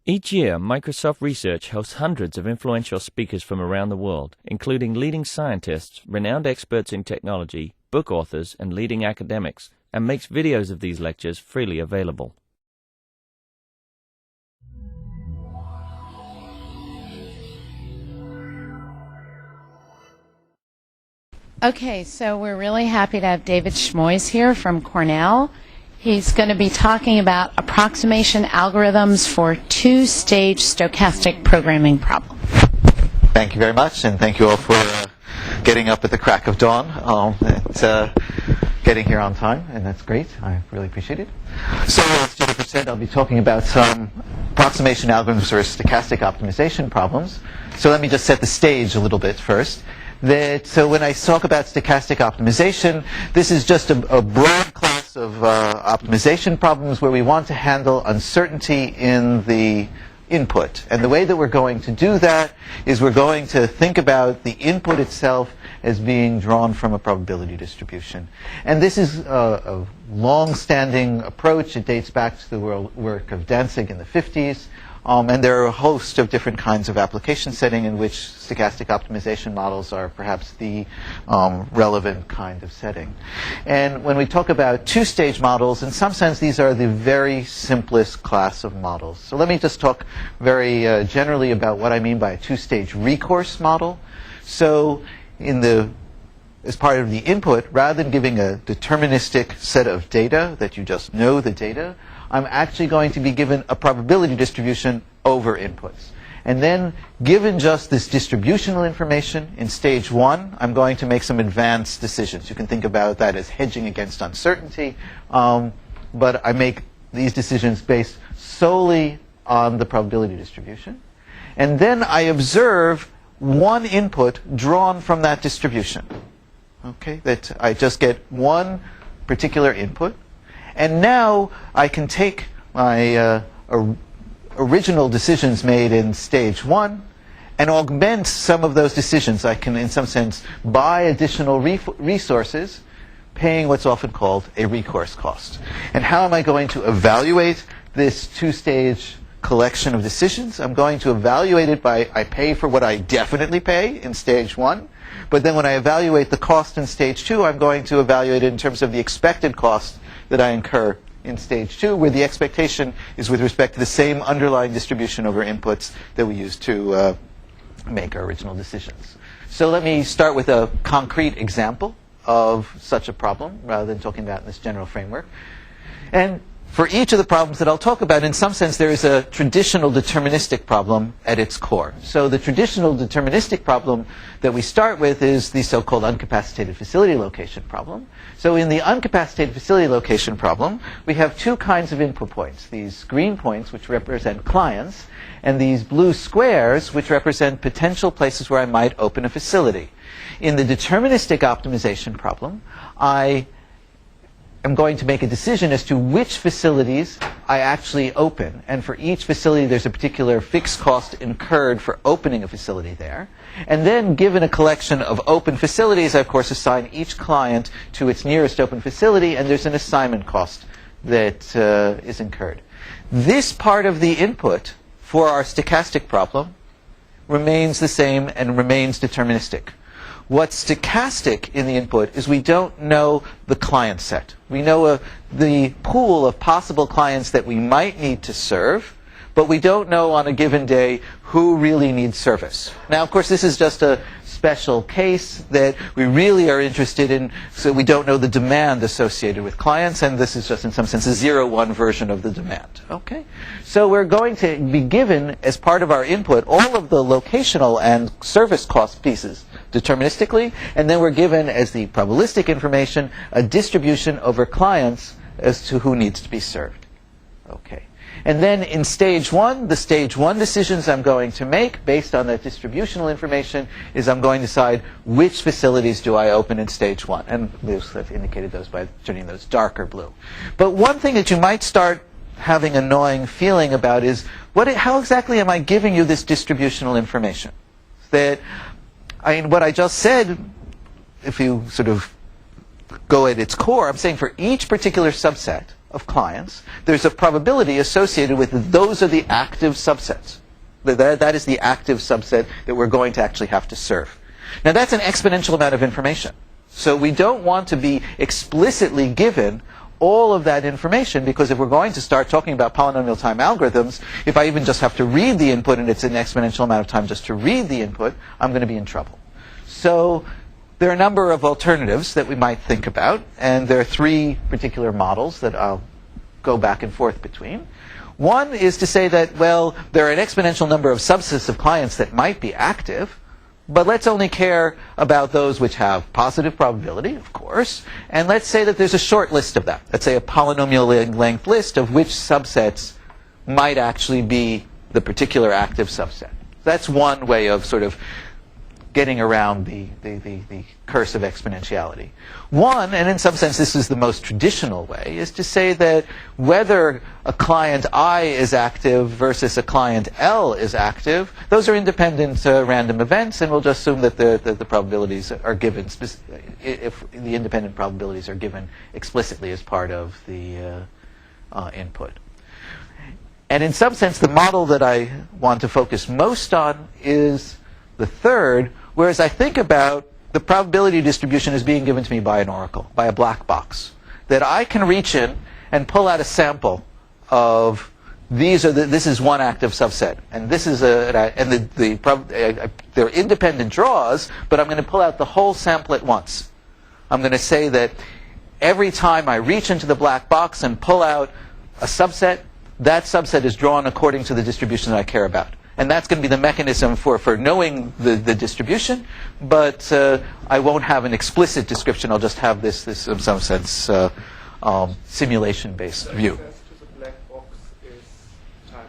Each year, Microsoft Research hosts hundreds of influential speakers from around the world, including leading scientists, renowned experts in technology, book authors, and leading academics, and makes videos of these lectures freely available. Okay, so we're really happy to have David Schmoys here from Cornell. He's going to be talking about approximation algorithms for two-stage stochastic programming problem. Thank you very much, and thank you all for getting up at the crack of dawn and getting here on time, and that's great. I really appreciate it. So, as Jennifer said, I'll be talking about some approximation algorithms for stochastic optimization problems. So let me just set the stage a little bit first. So when I talk about stochastic optimization, this is just a broad class of optimization problems where we want to handle uncertainty in the input. And the way that we're going to do that is we're going to think about the input itself as being drawn from a probability distribution. And this is a long-standing approach. It dates back to the work of Danzig in the 50s. And there are a host of different kinds of application setting in which stochastic optimization models are perhaps the relevant kind of setting. And when we talk about two-stage models, in some sense, these are the very simplest class of models. So let me just talk very generally about what I mean by a two-stage recourse model. So as part of the input, rather than giving a deterministic set of data that you just know the data, I'm actually going to be given a probability distribution over inputs. And then, given just this distributional information in stage one, I'm going to make some advanced decisions. You can think about that as hedging against uncertainty. But I make these decisions based solely on the probability distribution. And then I observe one input drawn from that distribution. Okay, that I just get one particular input. And now I can take my original decisions made in stage one and augment some of those decisions. I can, in some sense, buy additional resources, paying what's often called a recourse cost. And how am I going to evaluate this two-stage collection of decisions? I'm going to evaluate it by I pay for what I definitely pay in stage one. But then when I evaluate the cost in stage two, I'm going to evaluate it in terms of the expected cost that I incur in stage two, where the expectation is with respect to the same underlying distribution over inputs that we use to make our original decisions. So let me start with a concrete example of such a problem, rather than talking about in this general framework. And for each of the problems that I'll talk about, in some sense, there is a traditional deterministic problem at its core. So the traditional deterministic problem that we start with is the so-called uncapacitated facility location problem. So in the uncapacitated facility location problem, we have two kinds of input points. These green points, which represent clients, and these blue squares, which represent potential places where I might open a facility. In the deterministic optimization problem, I'm going to make a decision as to which facilities I actually open. And for each facility, there's a particular fixed cost incurred for opening a facility there. And then, given a collection of open facilities, I, of course, assign each client to its nearest open facility, and there's an assignment cost that is incurred. This part of the input for our stochastic problem remains the same and remains deterministic. What's stochastic in the input is we don't know the client set. We know the pool of possible clients that we might need to serve, but we don't know on a given day who really needs service. Now, of course, this is just a special case that we really are interested in, so we don't know the demand associated with clients, and this is just, in some sense, a 0-1 version of the demand. Okay? So we're going to be given, as part of our input, all of the locational and service cost pieces deterministically, and then we're given, as the probabilistic information, a distribution over clients as to who needs to be served. Okay. And then in stage one, the stage one decisions I'm going to make based on that distributional information is I'm going to decide which facilities do I open in stage one. And I've indicated those by turning those darker blue. But one thing that you might start having an annoying feeling about is, how exactly am I giving you this distributional information? What I just said, if you sort of go at its core, I'm saying for each particular subset of clients, there's a probability associated with those are the active subsets. That is the active subset that we're going to actually have to serve. Now that's an exponential amount of information. So we don't want to be explicitly given all of that information, because if we're going to start talking about polynomial time algorithms, if I even just have to read the input and it's an exponential amount of time just to read the input, I'm going to be in trouble. So there are a number of alternatives that we might think about, and there are three particular models that I'll go back and forth between. One is to say that, well, there are an exponential number of subsets of clients that might be active, but let's only care about those which have positive probability, of course, and let's say that there's a short list of that. Let's say a polynomial length list of which subsets might actually be the particular active subset. That's one way of sort of getting around the curse of exponentiality. One, and in some sense this is the most traditional way, is to say that whether a client I is active versus a client L is active, those are independent random events, and we'll just assume that the probabilities are given, if the independent probabilities are given explicitly as part of the input. And in some sense, the model that I want to focus most on is the third, whereas I think about the probability distribution as being given to me by an oracle, by a black box, that I can reach in and pull out a sample of this is one active subset, and this is they're independent draws, but I'm going to pull out the whole sample at once. I'm going to say that every time I reach into the black box and pull out a subset, that subset is drawn according to the distribution that I care about. And that's going to be the mechanism for knowing the distribution, but I won't have an explicit description. I'll just have this in some sense, simulation-based view.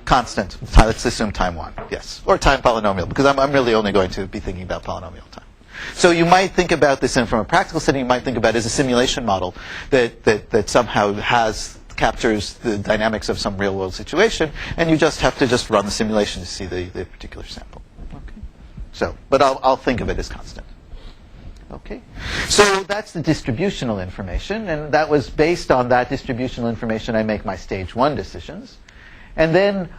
Constant. Let's assume time 1, yes. Or time polynomial, because I'm really only going to be thinking about polynomial time. So you might think about this, and from a practical setting, you might think about it as a simulation model that somehow captures the dynamics of some real-world situation, and you just have to just run the simulation to see the particular sample. Okay. So, but I'll think of it as constant. Okay. So that's the distributional information, and that was based on that distributional information I make my stage 1 decisions. And then,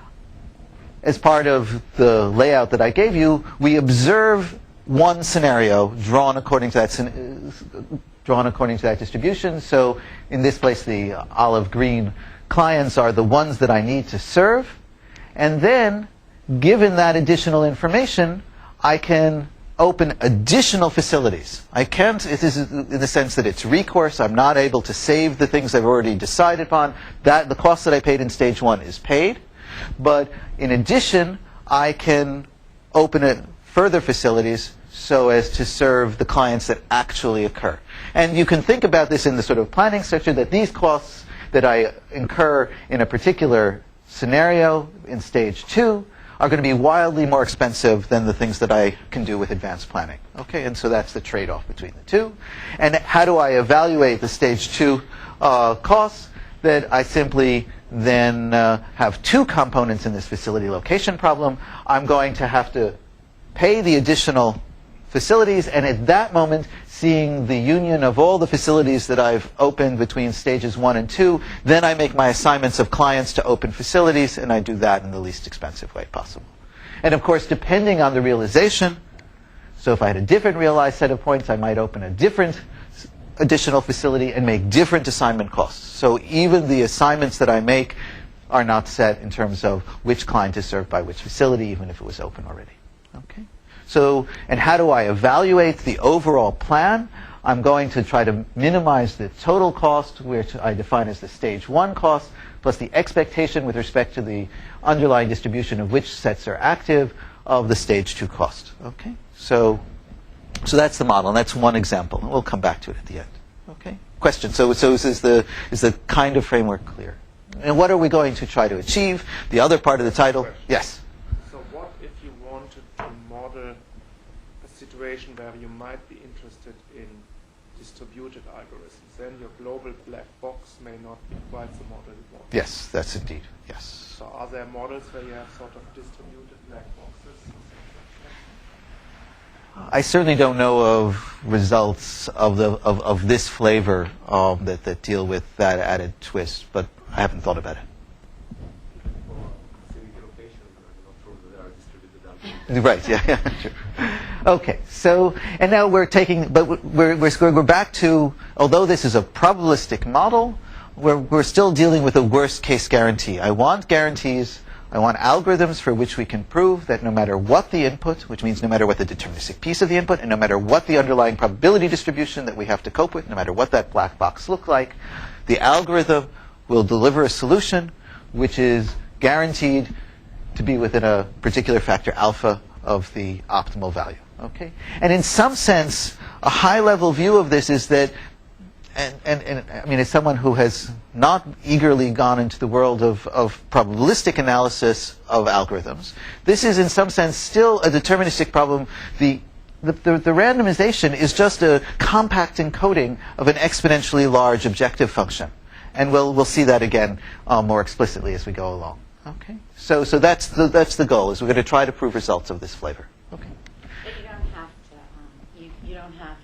as part of the layout that I gave you, we observe one scenario drawn according to that distribution. So in this place, the olive green clients are the ones that I need to serve. And then, given that additional information, I can open additional facilities. I can't, it is in the sense that it's recourse. I'm not able to save the things I've already decided upon. The cost that I paid in stage 1 is paid. But in addition, I can open further facilities so as to serve the clients that actually occur. And you can think about this in the sort of planning structure, that these costs that I incur in a particular scenario in stage 2 are going to be wildly more expensive than the things that I can do with advanced planning. Okay, and so that's the trade-off between the two. And how do I evaluate the stage 2 costs? That I simply then have two components in this facility location problem. I'm going to have to pay the additional facilities, and at that moment, seeing the union of all the facilities that I've opened between stages 1 and 2, then I make my assignments of clients to open facilities, and I do that in the least expensive way possible. And of course, depending on the realization, so if I had a different realized set of points, I might open a different additional facility and make different assignment costs. So even the assignments that I make are not set in terms of which client is served by which facility, even if it was open already. Okay. So, and how do I evaluate the overall plan? I'm going to try to minimize the total cost, which I define as the stage 1 cost, plus the expectation with respect to the underlying distribution of which sets are active of the stage 2 cost. Okay? So that's the model, and that's one example. And we'll come back to it at the end. Okay? Question. So is the kind of framework clear? And what are we going to try to achieve? The other part of the title. Yes. So what if you wanted to model a situation where you might be interested in distributed algorithms? Then your global black box may not be quite the model you want. Yes, that's indeed. Yes. So are there models where you have sort of distributed black boxes? I certainly don't know of results of this flavor that deal with that added twist, but I haven't thought about it. Right. Yeah. True. Okay. So, and now we're taking, but we're back to, although this is a probabilistic model, we're still dealing with a worst case guarantee. I want guarantees. I want algorithms for which we can prove that no matter what the input, which means no matter what the deterministic piece of the input, and no matter what the underlying probability distribution that we have to cope with, no matter what that black box looks like, the algorithm will deliver a solution which is guaranteed to be within a particular factor alpha of the optimal value. Okay? And in some sense, a high-level view of this is that, and I mean, as someone who has not eagerly gone into the world of probabilistic analysis of algorithms, this is in some sense still a deterministic problem. The randomization is just a compact encoding of an exponentially large objective function. And we'll see that again more explicitly as we go along. Okay? So that's the goal, is we're going to try to prove results of this flavor. Okay. But you don't have to, you don't have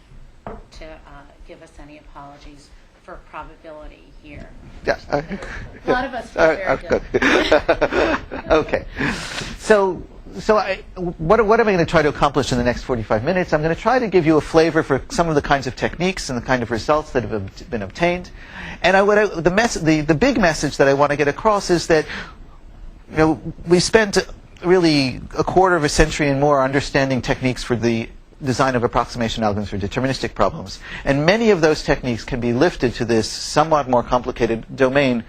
to give us any apologies for probability here. Yes. A lot of us feel very good. Okay. So what am I going to try to accomplish in the next 45 minutes? I'm going to try to give you a flavor for some of the kinds of techniques and the kind of results that have been obtained. And the big message that I want to get across is that, you know, we spent really a quarter of a century and more understanding techniques for the design of approximation algorithms for deterministic problems. And many of those techniques can be lifted to this somewhat more complicated domain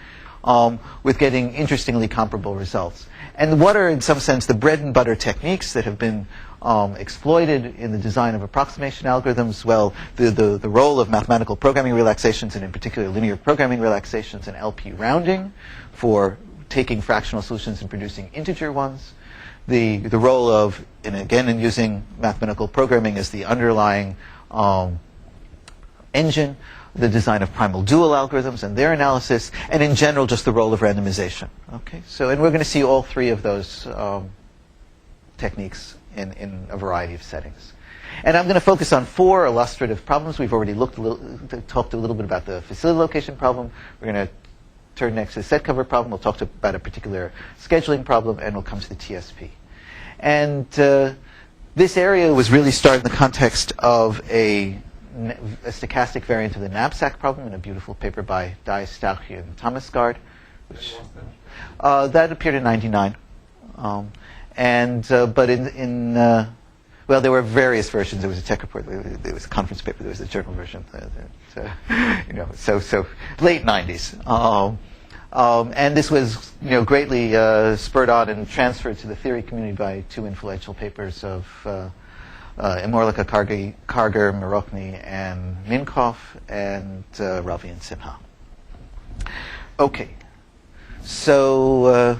with getting interestingly comparable results. And what are, in some sense, the bread and butter techniques that have been exploited in the design of approximation algorithms? Well, the role of mathematical programming relaxations, and in particular linear programming relaxations and LP rounding for taking fractional solutions and producing integer ones. The role of, and again, in using mathematical programming as the underlying engine, the design of primal-dual algorithms and their analysis, and in general, just the role of randomization. Okay, so, and we're going to see all three of those techniques in a variety of settings. And I'm going to focus on 4 illustrative problems. We've already talked a little bit about the facility location problem. We're going to turn next to the set cover problem. We'll talk about a particular scheduling problem, and we'll come to the TSP. And this area was really started in the context of a stochastic variant of the knapsack problem in a beautiful paper by Dai, Stauchi, and Thomasgaard. That appeared in '99. But well, there were various versions. There was a tech report. There was a conference paper. There was a journal version. You know, so late '90s. And this was, you know, greatly spurred on and transferred to the theory community by 2 influential papers of Imorlica Karger, Mirokny, and Minkoff, and Ravi and Sinha. Okay, so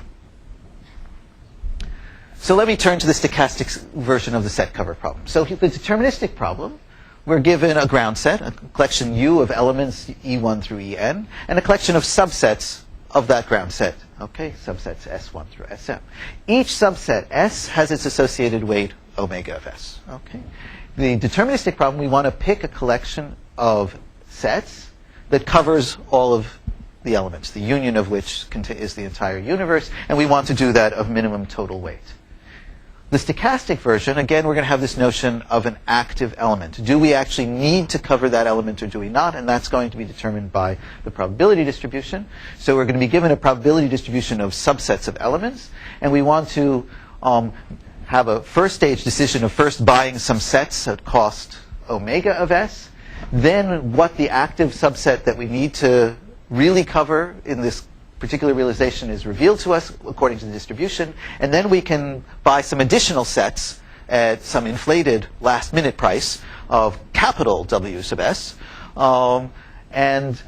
let me turn to the stochastic version of the set cover problem. So the deterministic problem, we're given a ground set, a collection U of elements E1 through En, and a collection of subsets of that ground set. Okay, subsets S1 through Sm. Each subset S has its associated weight omega of S. Okay, the deterministic problem, we want to pick a collection of sets that covers all of the elements, the union of which is the entire universe, and we want to do that of minimum total weight. The stochastic version, again, we're going to have this notion of an active element. Do we actually need to cover that element or do we not? And that's going to be determined by the probability distribution. So we're going to be given a probability distribution of subsets of elements, and we want to have a first stage decision of first buying some sets at cost omega of S, then what the active subset that we need to really cover in this particular realization is revealed to us according to the distribution, and then we can buy some additional sets at some inflated last minute price of capital W sub S, and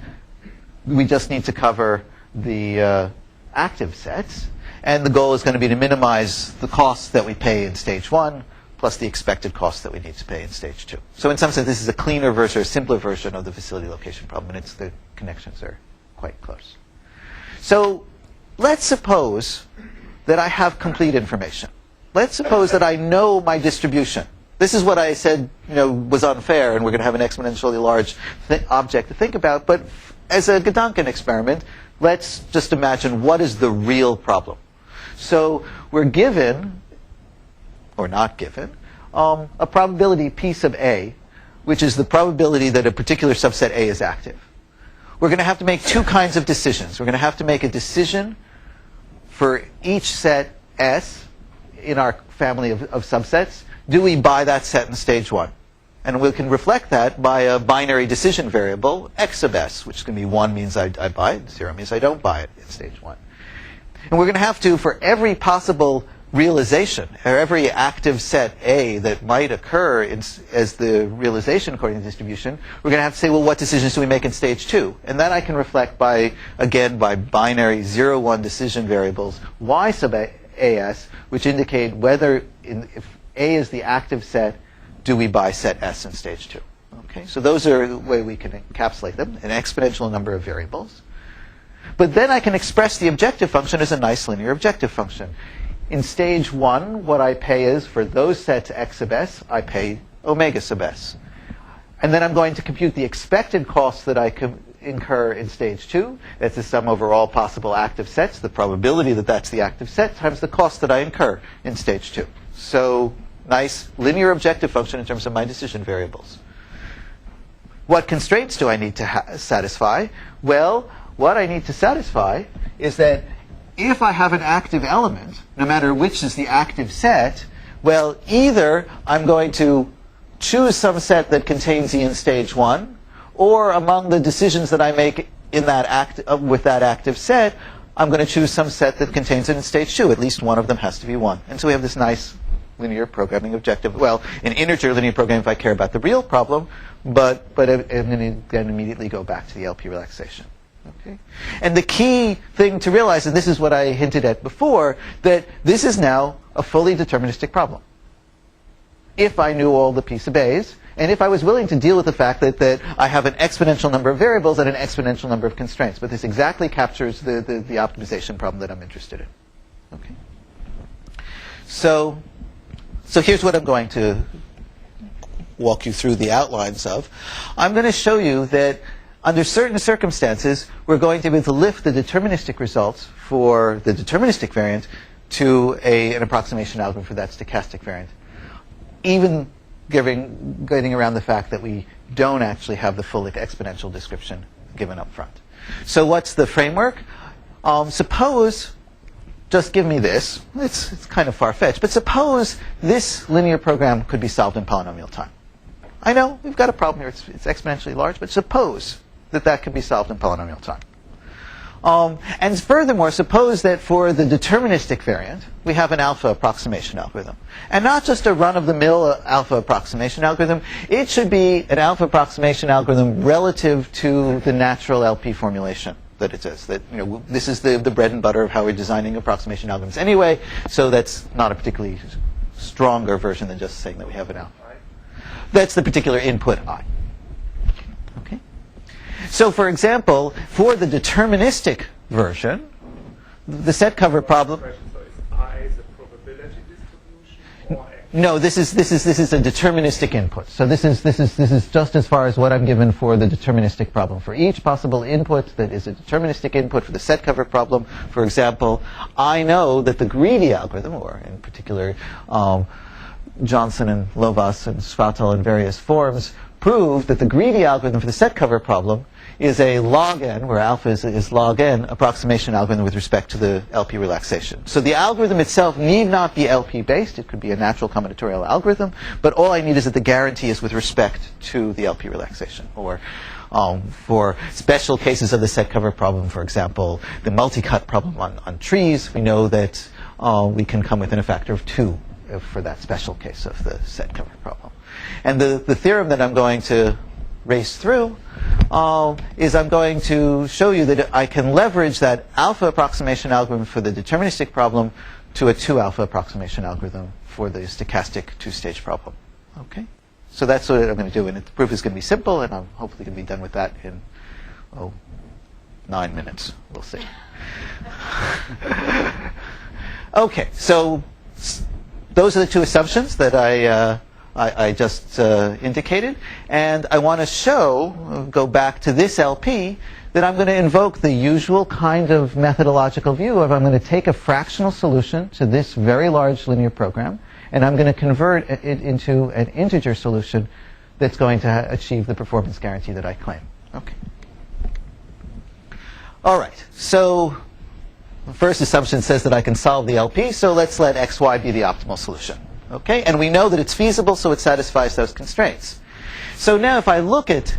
we just need to cover the active sets, and the goal is going to be to minimize the costs that we pay in stage 1 plus the expected costs that we need to pay in stage 2. So in some sense, this is a cleaner version, or simpler version of the facility location problem, and the connections are quite close. So let's suppose that I have complete information. Let's suppose that I know my distribution. This is what I said, was unfair, and we're going to have an exponentially large object to think about. But as a Gedanken experiment, let's just imagine what is the real problem. So we're given, or not given, a probability P sub A, which is the probability that a particular subset A is active. We're going to have to make two kinds of decisions. We're going to have to make a decision for each set S in our family of subsets. Do we buy that set in stage 1? And we can reflect that by a binary decision variable, x sub S, which can be 1 means I buy it, 0 means I don't buy it in stage 1. And we're going to have to, for every possible realization, or every active set A that might occur as the realization according to the distribution, we're going to have to say, well, what decisions do we make in stage 2? And that I can reflect by binary 0, 1 decision variables, y sub AS, which indicate whether, if A is the active set, do we buy set S in stage 2? Okay, so those are the way we can encapsulate them, an exponential number of variables. But then I can express the objective function as a nice linear objective function. In stage 1, what I pay is, for those sets x sub S, I pay omega sub S. And then I'm going to compute the expected costs that I incur in stage 2. That's the sum over all possible active sets, the probability that that's the active set, times the cost that I incur in stage 2. So nice linear objective function in terms of my decision variables. What constraints do I need to satisfy? Well, what I need to satisfy is that if I have an active element, no matter which is the active set, well, either I'm going to choose some set that contains E in stage 1, or among the decisions that I make in that with that active set, I'm going to choose some set that contains it in stage 2. At least one of them has to be 1. And so we have this nice linear programming objective. Well, in integer linear programming if I care about the real problem, but then immediately go back to the LP relaxation. Okay? And the key thing to realize, and this is what I hinted at before, that this is now a fully deterministic problem. If I knew all the P sub A's, and if I was willing to deal with the fact that I have an exponential number of variables and an exponential number of constraints. But this exactly captures the optimization problem that I'm interested in. Okay? So here's what I'm going to walk you through the outlines of. I'm going to show you that under certain circumstances, we're going to be able to lift the deterministic results for the deterministic variant to an approximation algorithm for that stochastic variant, even getting around the fact that we don't actually have the full exponential description given up front. So what's the framework? Suppose, just give me this. It's kind of far-fetched, but suppose this linear program could be solved in polynomial time. I know we've got a problem here. It's exponentially large, but suppose that could be solved in polynomial time. And furthermore, suppose that for the deterministic variant, we have an alpha approximation algorithm. And not just a run-of-the-mill alpha approximation algorithm. It should be an alpha approximation algorithm relative to the natural LP formulation that it is. That, this is the bread and butter of how we're designing approximation algorithms anyway, so that's not a particularly stronger version than just saying that we have an alpha. That's the particular input I. Okay? So for example, for the deterministic version, the set cover problem. So is I the probability distribution or X? No, this is a deterministic input. So this is just as far as what I'm given for the deterministic problem. For each possible input that is a deterministic input for the set cover problem, for example, I know that the greedy algorithm, or in particular Johnson and Lovas and Svatal in various forms, proved that the greedy algorithm for the set cover problem is a log n, where alpha is log n, approximation algorithm with respect to the LP relaxation. So the algorithm itself need not be LP based. It could be a natural combinatorial algorithm, but all I need is that the guarantee is with respect to the LP relaxation. Or for special cases of the set cover problem, for example, the multi-cut problem on trees, we know that we can come within a factor of 2 for that special case of the set cover problem. And the theorem that I'm going to race through is I'm going to show you that I can leverage that alpha approximation algorithm for the deterministic problem to a 2 alpha approximation algorithm for the stochastic 2-stage problem. Okay? So that's what I'm going to do. And the proof is going to be simple, and I'm hopefully going to be done with that in 9 minutes. We'll see. Okay, so those are the 2 assumptions that I I just indicated. And I want to show, go back to this LP, that I'm going to invoke the usual kind of methodological view of I'm going to take a fractional solution to this very large linear program, and I'm going to convert it into an integer solution that's going to achieve the performance guarantee that I claim. Okay. All right. So the first assumption says that I can solve the LP, so let's let xy be the optimal solution. Okay? And we know that it's feasible, so it satisfies those constraints. So now if I look at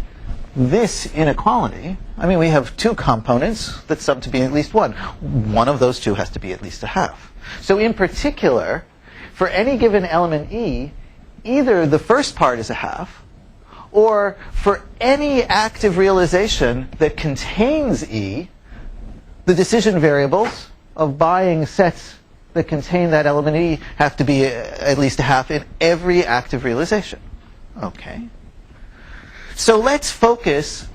this inequality, I mean, we have two components that sum to be at least 1. One of those two has to be at least a half. So in particular, for any given element E, either the first part is a half, or for any active realization that contains E, the decision variables of buying sets that contain that element E have to be at least a half in every active realization. Okay. So let's focus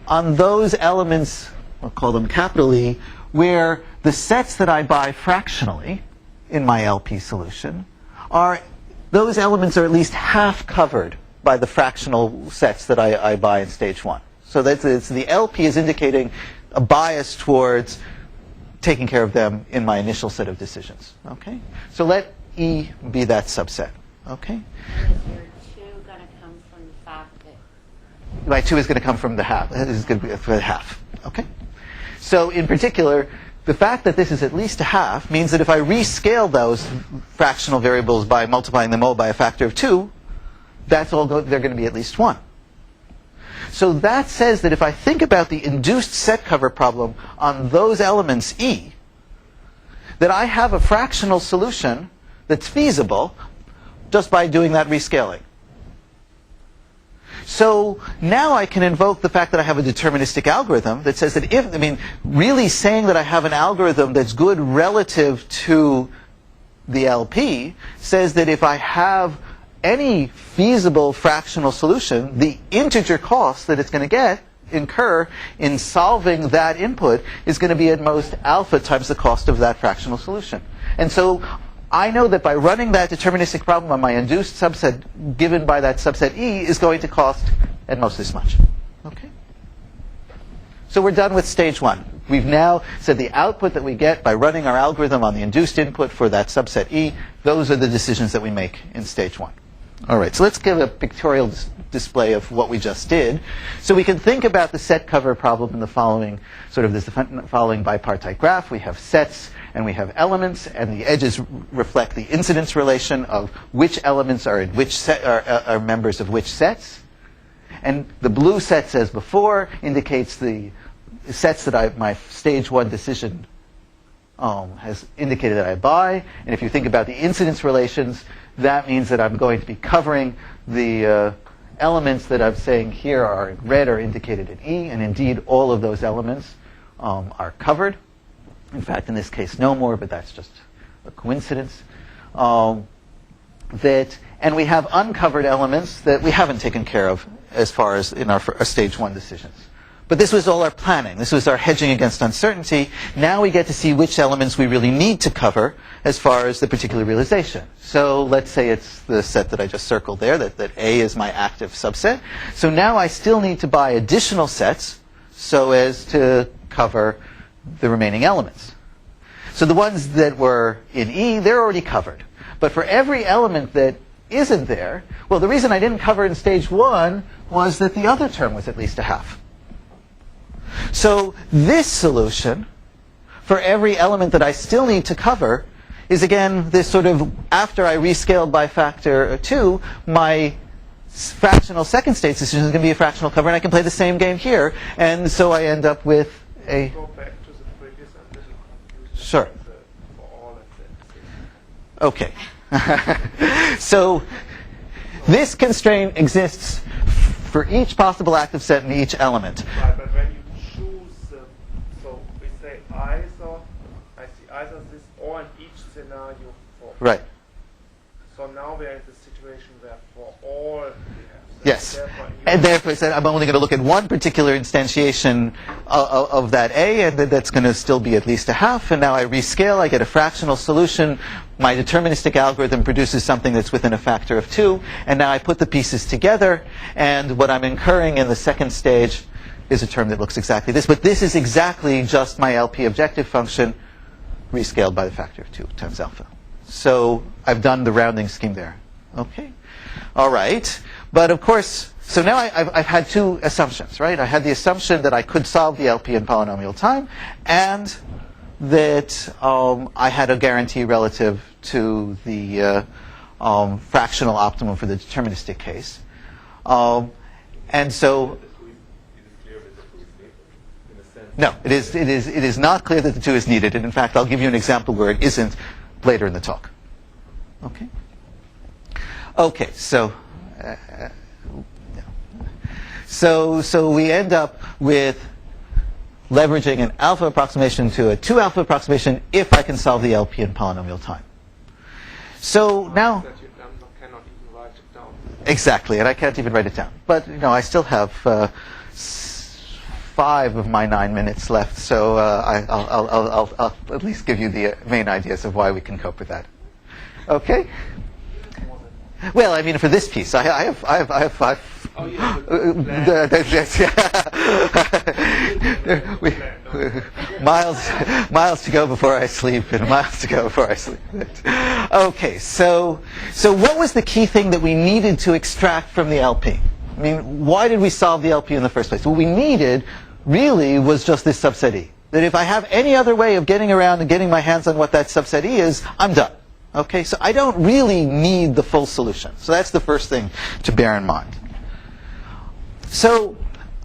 on those elements, we'll call them capital E, where the sets that I buy fractionally in my LP solution those elements are at least half covered by the fractional sets that I buy in stage 1. So the LP is indicating a bias towards taking care of them in my initial set of decisions. Okay? So let E be that subset. Okay? My 2 is going to come from the half. This is going to be for the half. Okay? So in particular, the fact that this is at least a half means that if I rescale those fractional variables by multiplying them all by a factor of 2, they're going to be at least 1. So that says that if I think about the induced set cover problem on those elements E, that I have a fractional solution that's feasible just by doing that rescaling. So now I can invoke the fact that I have a deterministic algorithm that says that really saying that I have an algorithm that's good relative to the LP says that if I have any feasible fractional solution, the integer cost that it's going to incur in solving that input is going to be at most alpha times the cost of that fractional solution. And so I know that by running that deterministic problem on my induced subset given by that subset E is going to cost at most this much. Okay? So we're done with stage 1. We've now said the output that we get by running our algorithm on the induced input for that subset E, those are the decisions that we make in stage 1. All right, so let's give a pictorial display of what we just did. So we can think about the set cover problem in the following following bipartite graph. We have sets and we have elements, and the edges reflect the incidence relation of which elements are in which set are members of which sets. And the blue sets, as before, indicates the sets that my stage 1 decision has indicated that I buy. And if you think about the incidence relations, that means that I'm going to be covering the elements that I'm saying here are in red are indicated in E, and indeed all of those elements are covered. In fact, in this case, no more, but that's just a coincidence. And we have uncovered elements that we haven't taken care of as far as in our stage 1 decisions. But this was all our planning. This was our hedging against uncertainty. Now we get to see which elements we really need to cover as far as the particular realization. So let's say it's the set that I just circled there, that A is my active subset. So now I still need to buy additional sets so as to cover the remaining elements. So the ones that were in E, they're already covered. But for every element that isn't there, well, the reason I didn't cover in stage 1 was that the other term was at least a half. So this solution, for every element that I still need to cover, is again this sort of, after I rescaled by factor 2, my fractional second stage decision is going to be a fractional cover, and I can play the same game here. And so I end up with a... Go back to the previous and little confusion. Sure. For all of them. Okay. So this constraint exists for each possible active set in each element. Right, but when you choose, so we say I see either this or in each scenario for. Right. So now we're in the situation where for all we have that. Yes. Therefore, And therefore, said I'm only going to look at one particular instantiation of that A, and that's going to still be at least a half. And now I rescale, I get a fractional solution. My deterministic algorithm produces something that's within a factor of 2. And now I put the pieces together, and what I'm incurring in the second stage is a term that looks exactly this. But this is exactly just my LP objective function rescaled by the factor of 2 times alpha. So I've done the rounding scheme there. Okay. All right. But of course, so now I've had two assumptions, right? I had the assumption that I could solve the LP in polynomial time, and that I had a guarantee relative to the fractional optimum for the deterministic case. And so, no, it is not clear that the 2 is needed. And in fact, I'll give you an example where it isn't later in the talk. Okay. Okay. So we end up with leveraging an alpha approximation to a 2 alpha approximation if I can solve the LP in polynomial time. So now, that you cannot even write it down. exactly, and I can't even write it down. But I still have 5 of my 9 minutes left, so I'll at least give you the main ideas of why we can cope with that. Okay. Well, I mean, for this piece, I have 5. Oh, yeah. Miles to go before I sleep, and miles to go before I sleep. Okay, so what was the key thing that we needed to extract from the LP? I mean, why did we solve the LP in the first place? What we needed really was just this subset E. That if I have any other way of getting around and getting my hands on what that subset E is, I'm done. Okay, so I don't really need the full solution. So that's the first thing to bear in mind. So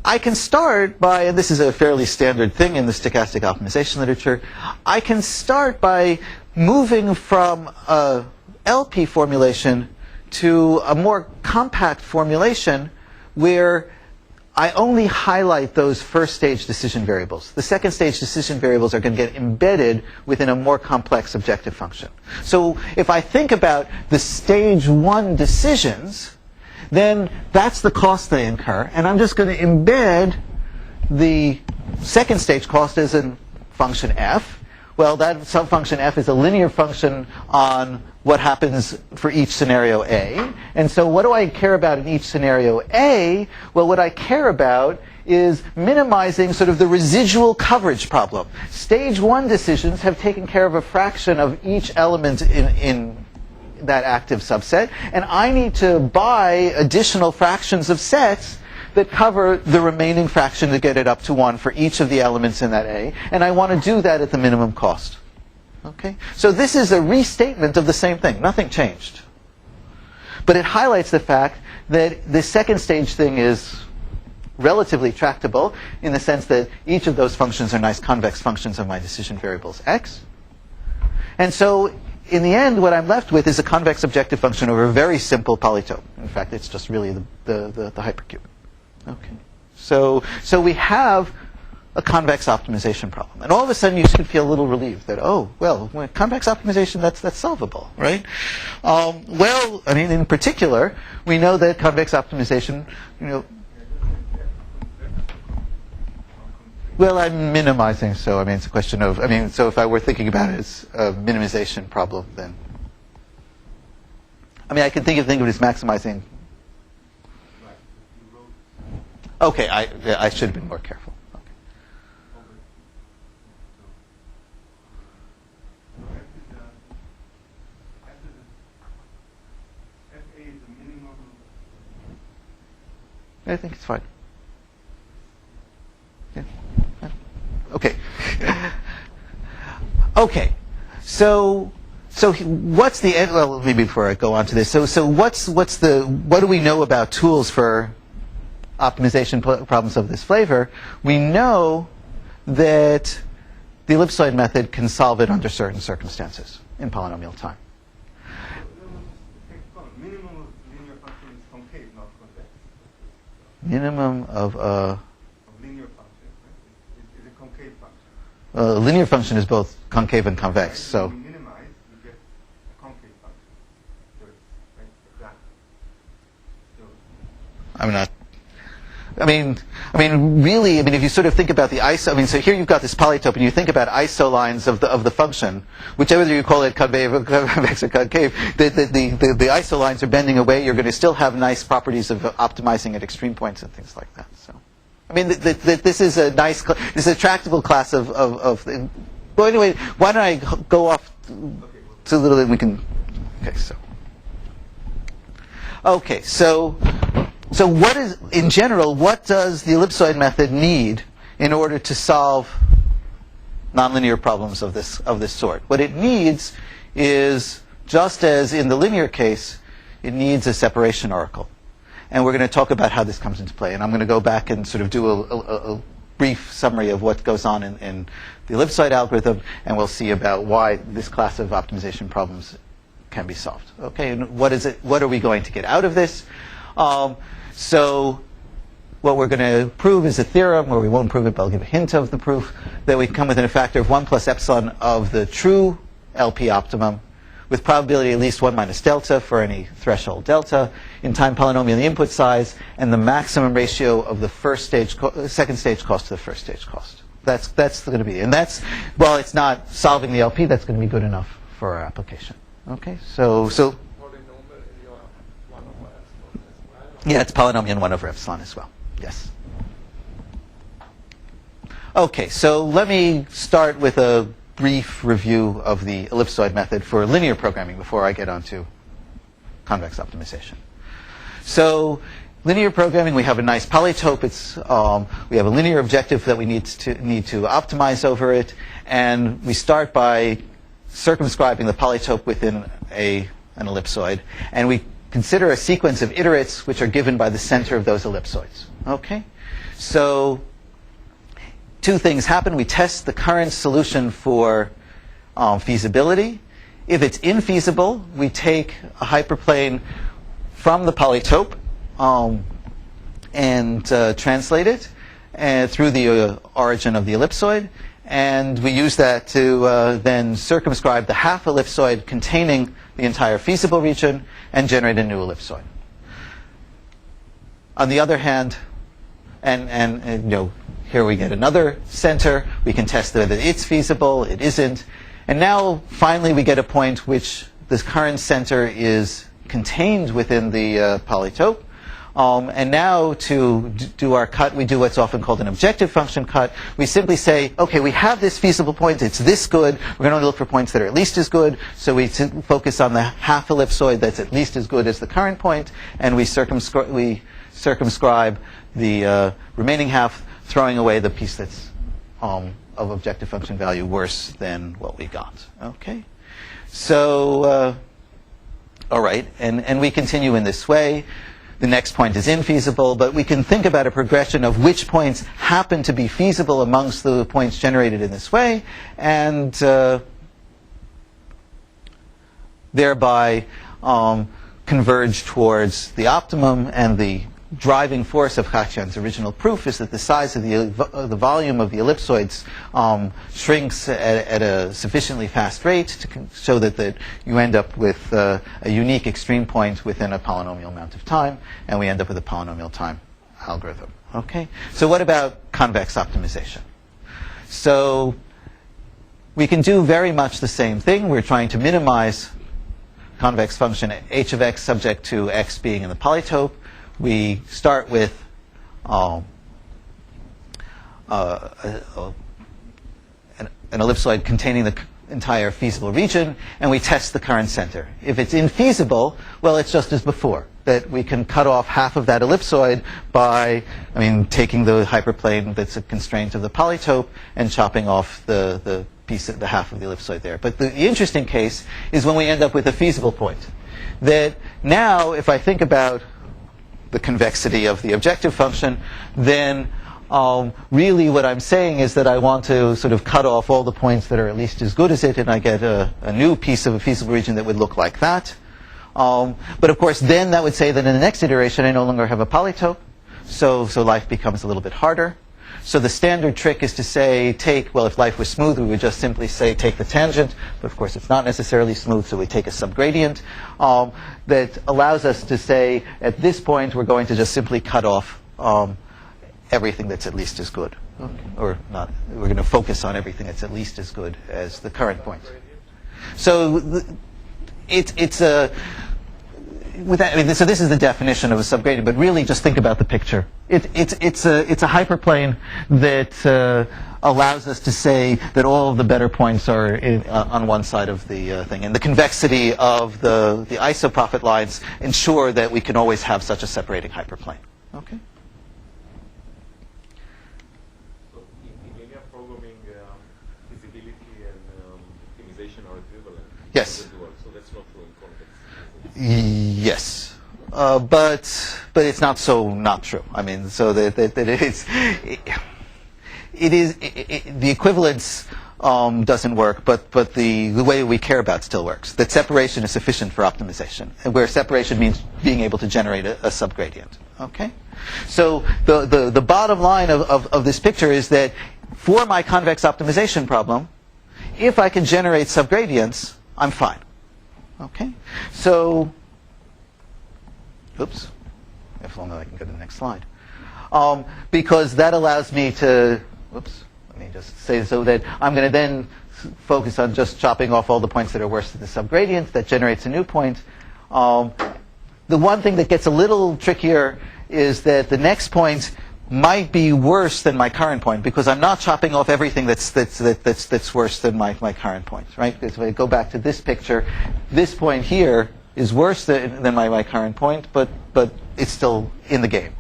I can start by, and this is a fairly standard thing in the stochastic optimization literature, I can start by moving from a LP formulation to a more compact formulation where I only highlight those first stage decision variables. The second stage decision variables are going to get embedded within a more complex objective function. So if I think about the stage 1 decisions, then that's the cost they incur, and I'm just going to embed the second stage cost as a function f. Well, that subfunction f is a linear function on what happens for each scenario A. And so what do I care about in each scenario A? Well, what I care about is minimizing sort of the residual coverage problem. Stage 1 decisions have taken care of a fraction of each element in that active subset, and I need to buy additional fractions of sets that cover the remaining fraction to get it up to 1 for each of the elements in that A, and I want to do that at the minimum cost. Okay? So this is a restatement of the same thing. Nothing changed. But it highlights the fact that the second stage thing is relatively tractable in the sense that each of those functions are nice convex functions of my decision variables x. And so in the end, what I'm left with is a convex objective function over a very simple polytope. In fact, it's just really the hypercube. Okay. So we have a convex optimization problem. And all of a sudden, you should feel a little relieved that, oh, well, convex optimization, that's solvable, right? Well, I mean, in particular, we know that convex optimization, well, I'm minimizing, so I mean, it's a question of, so if I were thinking about it as a minimization problem, then, I can think of it as maximizing. Okay, I should have been more careful. Okay. I think it's fine. Yeah. Okay. Okay. So what's the end? Well, maybe before I go on to this. So what do we know about tools for optimization problems of this flavor? We know that the ellipsoid method can solve it under certain circumstances in polynomial time. Minimum of linear function is concave, not convex. Minimum of a linear function, right? Is a concave function. A linear function is both concave and convex. So when you minimize, you get a concave function. So it's I'm not. I mean, really, if you sort of think about the iso, so here you've got this polytope, and you think about isolines of the function, whichever you call it, convex or concave, the isolines are bending away. You're going to still have nice properties of optimizing at extreme points and things like that. So, this is a nice, this is a tractable class of. Well, anyway, why don't I go off to a little bit? We can. Okay, so what is, in general, what does the ellipsoid method need in order to solve nonlinear problems of this sort? What it needs is, just as in the linear case, it needs a separation oracle. And we're going to talk about how this comes into play. And I'm going to go back and sort of do a brief summary of what goes on in the ellipsoid algorithm, and we'll see about why this class of optimization problems can be solved. Okay, and what is it? What are we going to get out of this? So what we're going to prove is a theorem, or we won't prove it, but I'll give a hint of the proof, that we come within a factor of 1 plus epsilon of the true LP optimum, with probability at least 1 minus delta for any threshold delta, in time polynomial the input size, and the maximum ratio of the second stage cost to the first stage cost. That's going to be, and that's, well, it's not solving the LP, that's going to be good enough for our application. Okay, so yeah, it's polynomial in 1 over epsilon as well. Yes. Okay, so let me start with a brief review of the ellipsoid method for linear programming before I get onto convex optimization. So linear programming, we have a nice polytope. We have a linear objective that we need to optimize over it, and we start by circumscribing the polytope within an ellipsoid, and we consider a sequence of iterates which are given by the center of those ellipsoids. Okay? So two things happen. We test the current solution for feasibility. If it's infeasible, we take a hyperplane from the polytope and translate it through the origin of the ellipsoid. And we use that to then circumscribe the half ellipsoid containing the entire feasible region and generate a new ellipsoid. On the other hand, and here we get another center. We can test whether it's feasible, it isn't. And now, finally, we get a point which this current center is contained within the polytope. And now to do our cut, we do what's often called an objective function cut. We simply say, okay, we have this feasible point. It's this good. We're going to look for points that are at least as good. So we focus on the half ellipsoid that's at least as good as the current point. And we circumscribe the remaining half, throwing away the piece that's of objective function value worse than what we got. Okay? So, all right. And we continue in this way. The next point is infeasible, but we can think about a progression of which points happen to be feasible amongst the points generated in this way, and thereby converge towards the optimum. And the driving force of Khachian's original proof is that the size of the volume of the ellipsoids shrinks at a sufficiently fast rate to show that you end up with a unique extreme point within a polynomial amount of time, and we end up with a polynomial time algorithm. Okay? So what about convex optimization? So we can do very much the same thing. We're trying to minimize convex function h of x subject to x being in the polytope. We start with an ellipsoid containing the entire feasible region, and we test the current center. If it's infeasible, well, it's just as before, that we can cut off half of that ellipsoid by, taking the hyperplane that's a constraint of the polytope and chopping off the half of the ellipsoid there. But the interesting case is when we end up with a feasible point. That now, if I think about the convexity of the objective function, then really what I'm saying is that I want to sort of cut off all the points that are at least as good as it, and I get a new piece of a feasible region that would look like that. But of course, then that would say that in the next iteration I no longer have a polytope, so life becomes a little bit harder. So the standard trick is to say, well, if life was smooth, we would just simply say, take the tangent. But of course, it's not necessarily smooth, so we take a subgradient that allows us to say, at this point, we're going to just simply cut off everything that's at least as good. Okay. Or not. We're going to focus on everything that's at least as good as the current point. So it's a... so this is the definition of a subgradient, but really just think about the picture. It's a hyperplane that allows us to say that all of the better points are on one side of the thing. And the convexity of the isoprofit lines ensure that we can always have such a separating hyperplane. Okay? So in linear programming, visibility and optimization are equivalent. Yes. So that's not true in convex. Yes, but it's not so not true. I mean, so that it is the equivalence doesn't work, but the way we care about still works. That separation is sufficient for optimization, and where separation means being able to generate a subgradient. Okay, so the bottom line of this picture is that for my convex optimization problem, if I can generate subgradients, I'm fine. Okay, so, oops, if only I can go to the next slide. Because that allows me to, oops, let me just say so that I'm going to then focus on just chopping off all the points that are worse than the subgradient. That generates a new point. The one thing that gets a little trickier is that the next point might be worse than my current point because I'm not chopping off everything that's worse than my current point, right? Because if I go back to this picture, this point here is worse than my current point, but it's still in the game.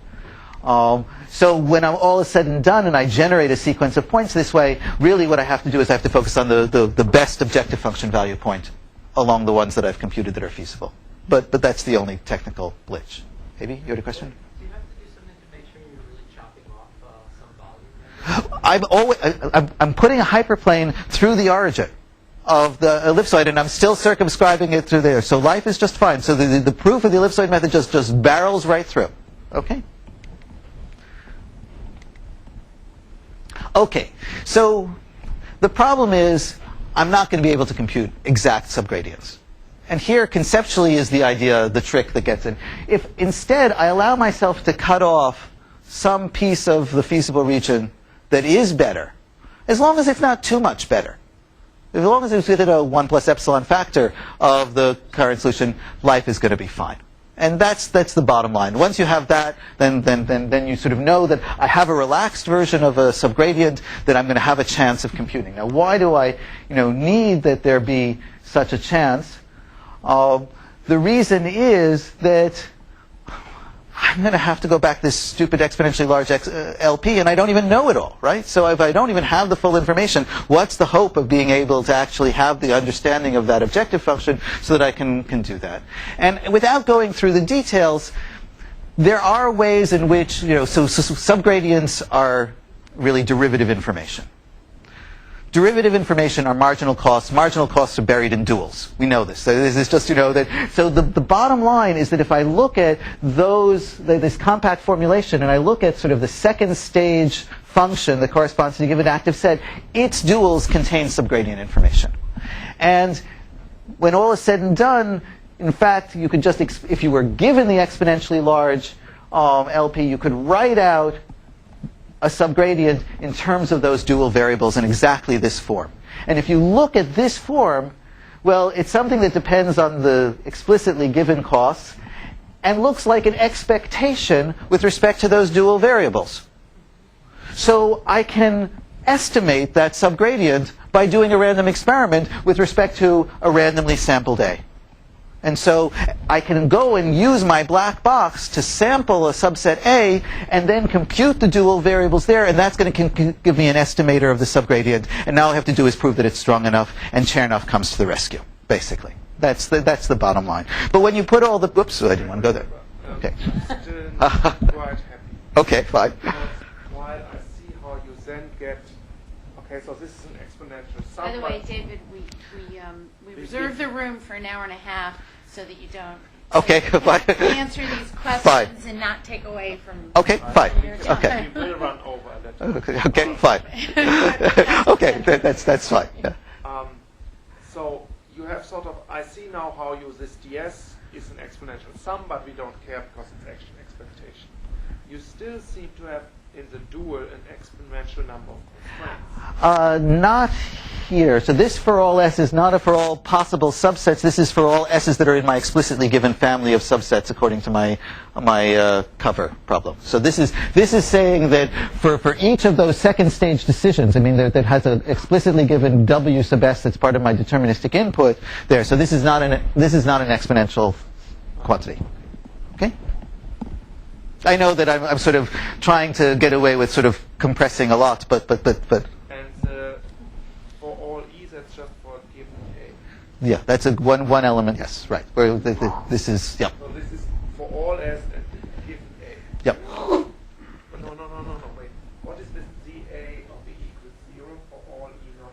So when I'm all is said and done and I generate a sequence of points this way, really what I have to do is I have to focus on the best objective function value point along the ones that I've computed that are feasible. But that's the only technical glitch. Maybe you had a question? I'm putting a hyperplane through the origin of the ellipsoid, and I'm still circumscribing it through there. So life is just fine. So the proof of the ellipsoid method just barrels right through. Okay? Okay. So the problem is I'm not going to be able to compute exact subgradients. And here, conceptually, is the idea, the trick that gets in. If instead I allow myself to cut off some piece of the feasible region that is better, as long as it's not too much better. As long as it's within a 1 plus epsilon factor of the current solution, life is going to be fine. And that's the bottom line. Once you have that, then you sort of know that I have a relaxed version of a subgradient that I'm going to have a chance of computing. Now, why do I need that there be such a chance? The reason is that I'm going to have to go back this stupid exponentially large LP, and I don't even know it all, right? So if I don't even have the full information, what's the hope of being able to actually have the understanding of that objective function so that I can do that? And without going through the details, there are ways in which, so subgradients are really derivative information. Derivative information are marginal costs. Marginal costs are buried in duals. We know this. So this is just, that. So the bottom line is that if I look at this compact formulation, and I look at sort of the second stage function that corresponds to a given active set, its duals contain subgradient information. And when all is said and done, in fact, you could just, if you were given the exponentially large LP, you could write out a subgradient in terms of those dual variables in exactly this form. And if you look at this form, well, it's something that depends on the explicitly given costs and looks like an expectation with respect to those dual variables. So I can estimate that subgradient by doing a random experiment with respect to a randomly sampled A. And so I can go and use my black box to sample a subset A and then compute the dual variables there, and that's going to give me an estimator of the subgradient. And now all I have to do is prove that it's strong enough, and Chernoff comes to the rescue, basically. That's the bottom line. But when you put all the... Oops, I didn't want to go there. Okay. Still not quite happy. Okay, fine. While I see how you then get... Okay, so this is an exponential. By the way, David, we reserve the room for an hour and a half so that you don't Okay, fine. Answer these questions and not take away from. Okay, fine. your time. Okay. We will run over that. Okay, fine. Okay, that's fine. Yeah. So you have sort of, I see now how you, this ds is an exponential sum, but we don't care because it's actually expectation. You still seem to have in the dual an exponential number of constraints. Not here. So this for all s is not a for all possible subsets. This is for all s's that are in my explicitly given family of subsets according to my cover problem. So this is saying that for each of those second stage decisions, I mean that has an explicitly given w sub s that's part of my deterministic input there. So this is not an exponential quantity. Okay. I know that I'm sort of trying to get away with sort of compressing a lot, but. And for all e, that's just for a given a. Yeah, that's a one element. Yes, right. Where this is. Yeah. So this is for all s and given a. Yep. No. Wait. What is this dA of the equals 0 for all e not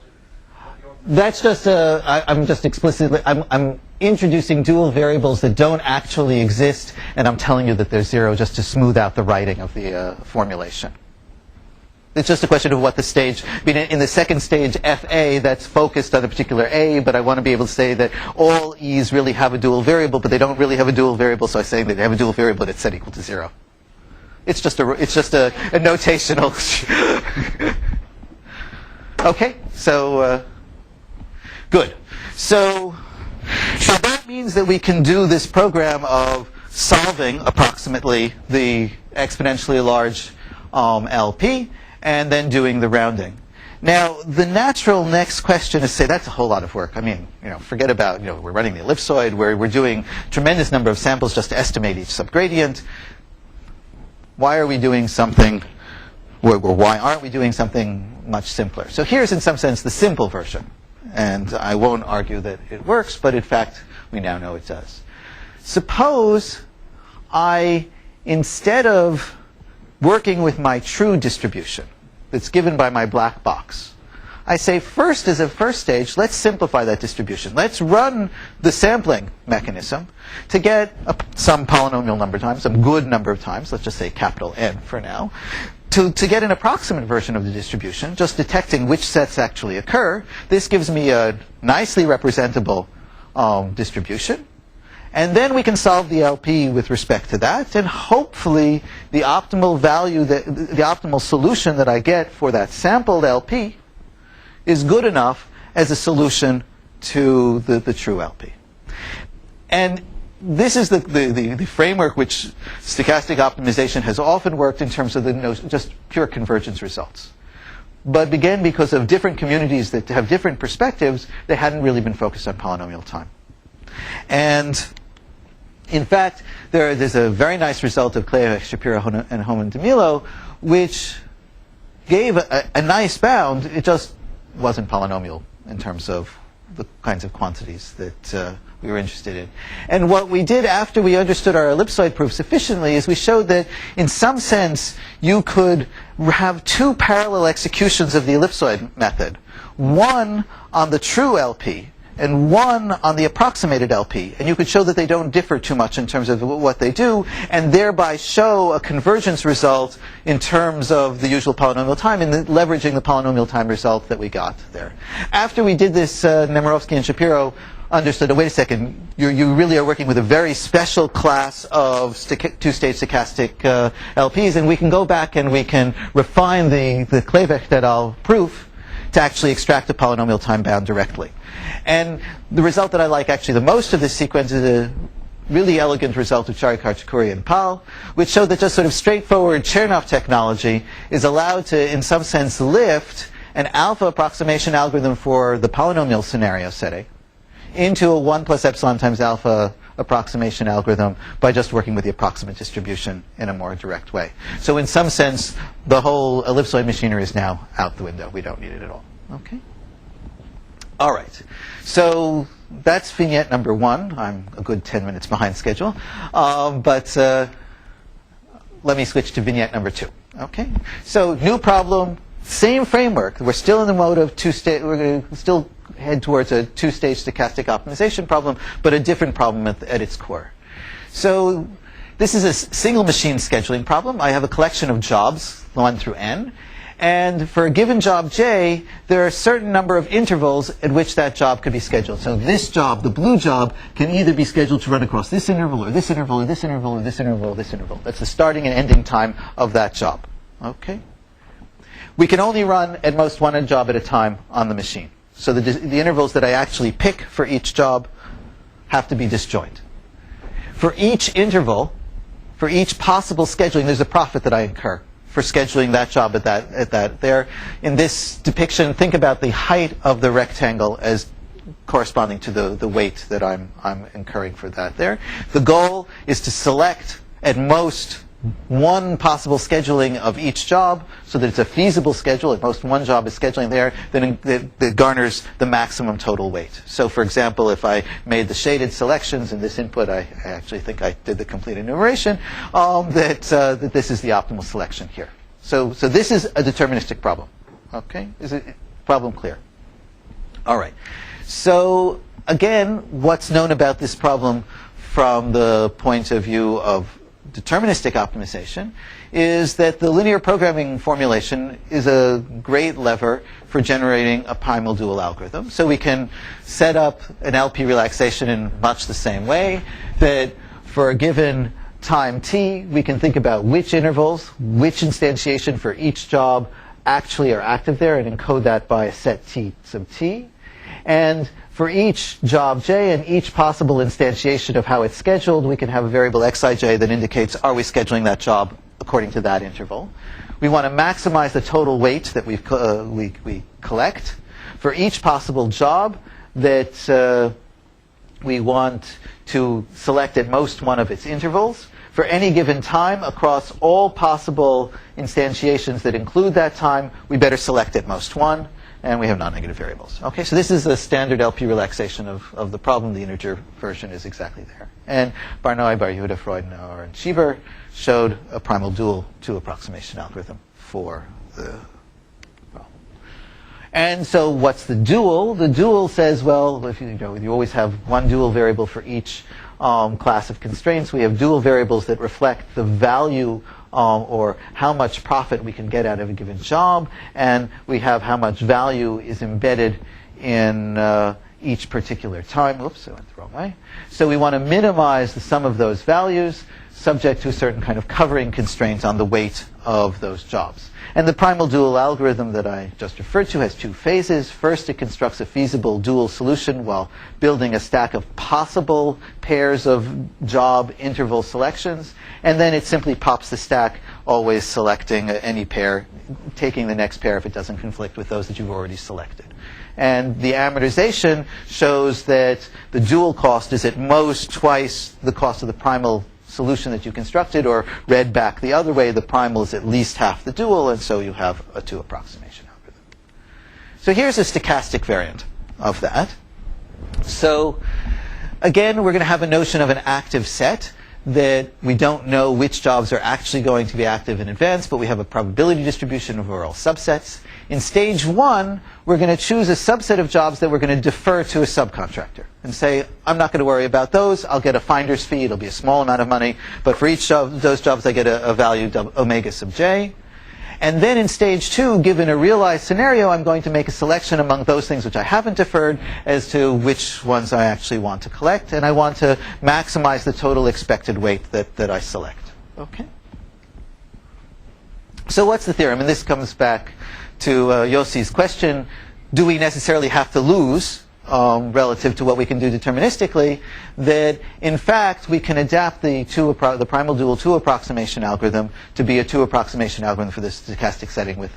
in? That's just I'm just explicitly. I'm introducing dual variables that don't actually exist, and I'm telling you that they're 0 just to smooth out the writing of the formulation. It's just a question of what the stage. I mean, in the second stage, FA, that's focused on a particular A, but I want to be able to say that all E's really have a dual variable, but they don't really have a dual variable, so I say that they have a dual variable that's set equal to 0. It's just a notational. Okay, so good. So that means that we can do this program of solving approximately the exponentially large LP and then doing the rounding. Now, the natural next question is say that's a whole lot of work. I mean, forget about, we're running the ellipsoid, we're doing tremendous number of samples just to estimate each subgradient. Why are we doing something, or why aren't we doing something much simpler? So here's in some sense the simple version. And I won't argue that it works, but in fact, we now know it does. Suppose I, instead of working with my true distribution that's given by my black box, I say first, as a first stage, let's simplify that distribution. Let's run the sampling mechanism to get some polynomial number of times, some good number of times, let's just say capital N for now, to get an approximate version of the distribution, just detecting which sets actually occur. This gives me a nicely representable distribution. And then we can solve the LP with respect to that, and hopefully the optimal value, the optimal solution that I get for that sampled LP is good enough as a solution to the true LP. And this is the framework which stochastic optimization has often worked in terms of just pure convergence results. But again, because of different communities that have different perspectives, they hadn't really been focused on polynomial time. And in fact, there's a very nice result of Kleivach, Shapiro, and Hohmann de Milo, which gave a nice bound. It just wasn't polynomial in terms of the kinds of quantities that we were interested in. And what we did after we understood our ellipsoid proof sufficiently is we showed that in some sense you could have two parallel executions of the ellipsoid method. One on the true LP and one on the approximated LP. And you could show that they don't differ too much in terms of what they do, and thereby show a convergence result in terms of the usual polynomial time and leveraging the polynomial time result that we got there. After we did this, Nemirovsky and Shapiro understood, wait a second, you really are working with a very special class of two-stage stochastic LPs, and we can go back and we can refine the Kleivach et al. Proof to actually extract the polynomial time bound directly. And the result that I like actually the most of this sequence is a really elegant result of Charikar, Chakuri, and Pal, which showed that just sort of straightforward Chernoff technology is allowed to, in some sense, lift an alpha approximation algorithm for the polynomial scenario setting into a 1 plus epsilon times alpha approximation algorithm by just working with the approximate distribution in a more direct way. So in some sense, the whole ellipsoid machinery is now out the window. We don't need it at all. Okay? All right. So that's vignette number 1. I'm a good 10 minutes behind schedule. But let me switch to vignette number 2. Okay? So new problem, same framework. We're still in the mode of two-stage. We're going to still head towards a two-stage stochastic optimization problem, but a different problem at its core. So this is a single machine scheduling problem. I have a collection of jobs, 1 through n. And for a given job j, there are a certain number of intervals at which that job could be scheduled. So this job, the blue job, can either be scheduled to run across this interval, or this interval, or this interval, or this interval, or this interval. That's the starting and ending time of that job. Okay? We can only run at most one job at a time on the machine. So the intervals that I actually pick for each job have to be disjoint. For each interval, for each possible scheduling, there's a profit that I incur for scheduling that job at that. There, in this depiction, think about the height of the rectangle as corresponding to the weight that I'm incurring for that there. The goal is to select at most one possible scheduling of each job so that it's a feasible schedule. At most one job is scheduling there, then it garners the maximum total weight. So for example, if I made the shaded selections in this input, I actually think I did the complete enumeration, that this is the optimal selection here. So this is a deterministic problem. Okay? Is it problem clear? All right. So again, what's known about this problem from the point of view of deterministic optimization is that the linear programming formulation is a great lever for generating a primal-dual algorithm. So we can set up an LP relaxation in much the same way, that for a given time t, we can think about which intervals, which instantiation for each job actually are active there, and encode that by a set t sub t. And for each job j and each possible instantiation of how it's scheduled, we can have a variable xij that indicates, are we scheduling that job according to that interval? We want to maximize the total weight that we collect. For each possible job that we want to select at most one of its intervals. For any given time, across all possible instantiations that include that time, we better select at most one. And we have non-negative variables. Okay, so this is a standard LP relaxation of the problem. The integer version is exactly there. And Barnoy, Bar-Yehuda, Freudenauer, and Schieber showed a primal-dual two-approximation algorithm for the problem. And so what's the dual? The dual says, well, if you always have one dual variable for each class of constraints. We have dual variables that reflect the value or how much profit we can get out of a given job, and we have how much value is embedded in each particular time. Oops, I went the wrong way. So we want to minimize the sum of those values subject to a certain kind of covering constraints on the weight of those jobs. And the primal-dual algorithm that I just referred to has two phases. First, it constructs a feasible dual solution while building a stack of possible pairs of job interval selections. And then it simply pops the stack, always selecting any pair, taking the next pair if it doesn't conflict with those that you've already selected. And the amortization shows that the dual cost is at most twice the cost of the primal solution that you constructed, or read back the other way, the primal is at least half the dual, and so you have a two-approximation algorithm. So here's a stochastic variant of that. So again, we're going to have a notion of an active set that we don't know which jobs are actually going to be active in advance, but we have a probability distribution of all subsets. In stage one, we're going to choose a subset of jobs that we're going to defer to a subcontractor and say, I'm not going to worry about those. I'll get a finder's fee. It'll be a small amount of money. But for each of those jobs, I get a value omega sub j. And then in stage two, given a realized scenario, I'm going to make a selection among those things which I haven't deferred as to which ones I actually want to collect. And I want to maximize the total expected weight that I select. Okay? So what's the theorem? And this comes back to Yossi's question, do we necessarily have to lose relative to what we can do deterministically, that in fact we can adapt the primal-dual two-approximation algorithm to be a two-approximation algorithm for this stochastic setting with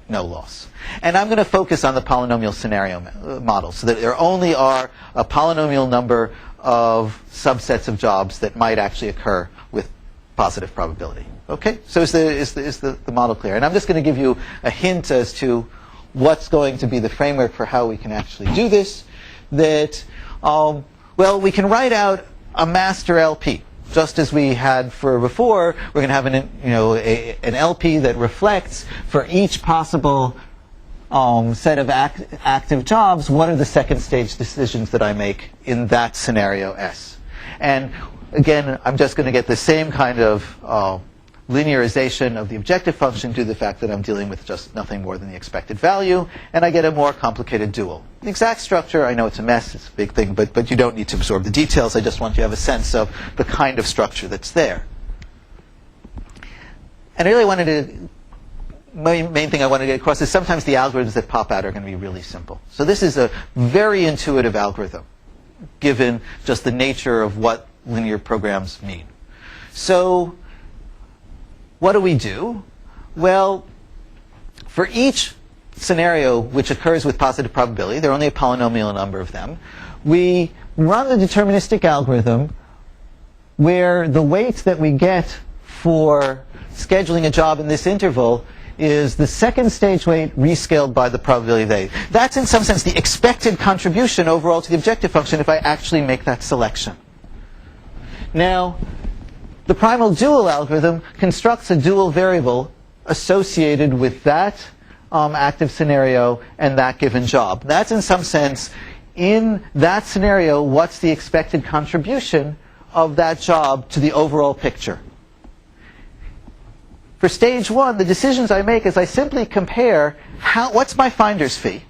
no loss. And I'm going to focus on the polynomial scenario model, so that there only are a polynomial number of subsets of jobs that might actually occur with positive probability. Okay, so is the model clear? And I'm just going to give you a hint as to what's going to be the framework for how we can actually do this. That, well, we can write out a master LP, just as we had for before. We're going to have an LP that reflects for each possible set of active jobs, what are the second stage decisions that I make in that scenario S. And again, I'm just going to get the same kind of linearization of the objective function due to the fact that I'm dealing with just nothing more than the expected value, and I get a more complicated dual. The exact structure, I know it's a mess, it's a big thing, but you don't need to absorb the details. I just want you to have a sense of the kind of structure that's there. And I really wanted to, main thing I wanted to get across is sometimes the algorithms that pop out are going to be really simple. So this is a very intuitive algorithm, given just the nature of what linear programs mean. So what do? Well, for each scenario which occurs with positive probability, there are only a polynomial number of them, we run the deterministic algorithm where the weight that we get for scheduling a job in this interval is the second stage weight rescaled by the probability of A. That's in some sense the expected contribution overall to the objective function if I actually make that selection. Now, the primal-dual algorithm constructs a dual variable associated with that active scenario and that given job. That's in some sense, in that scenario, what's the expected contribution of that job to the overall picture. For stage one, the decisions I make is I simply compare what's my finder's fee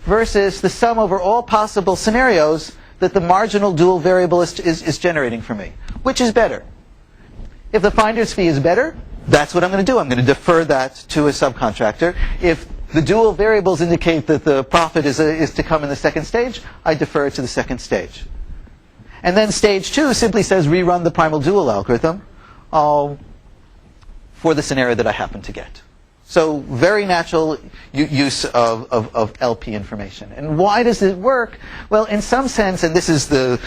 versus the sum over all possible scenarios that the marginal dual variable is generating for me. Which is better? If the finder's fee is better, that's what I'm going to do. I'm going to defer that to a subcontractor. If the dual variables indicate that the profit is to come in the second stage, I defer it to the second stage. And then stage two simply says rerun the primal-dual algorithm for the scenario that I happen to get. So very natural use of LP information. And why does it work? Well, in some sense, and this is the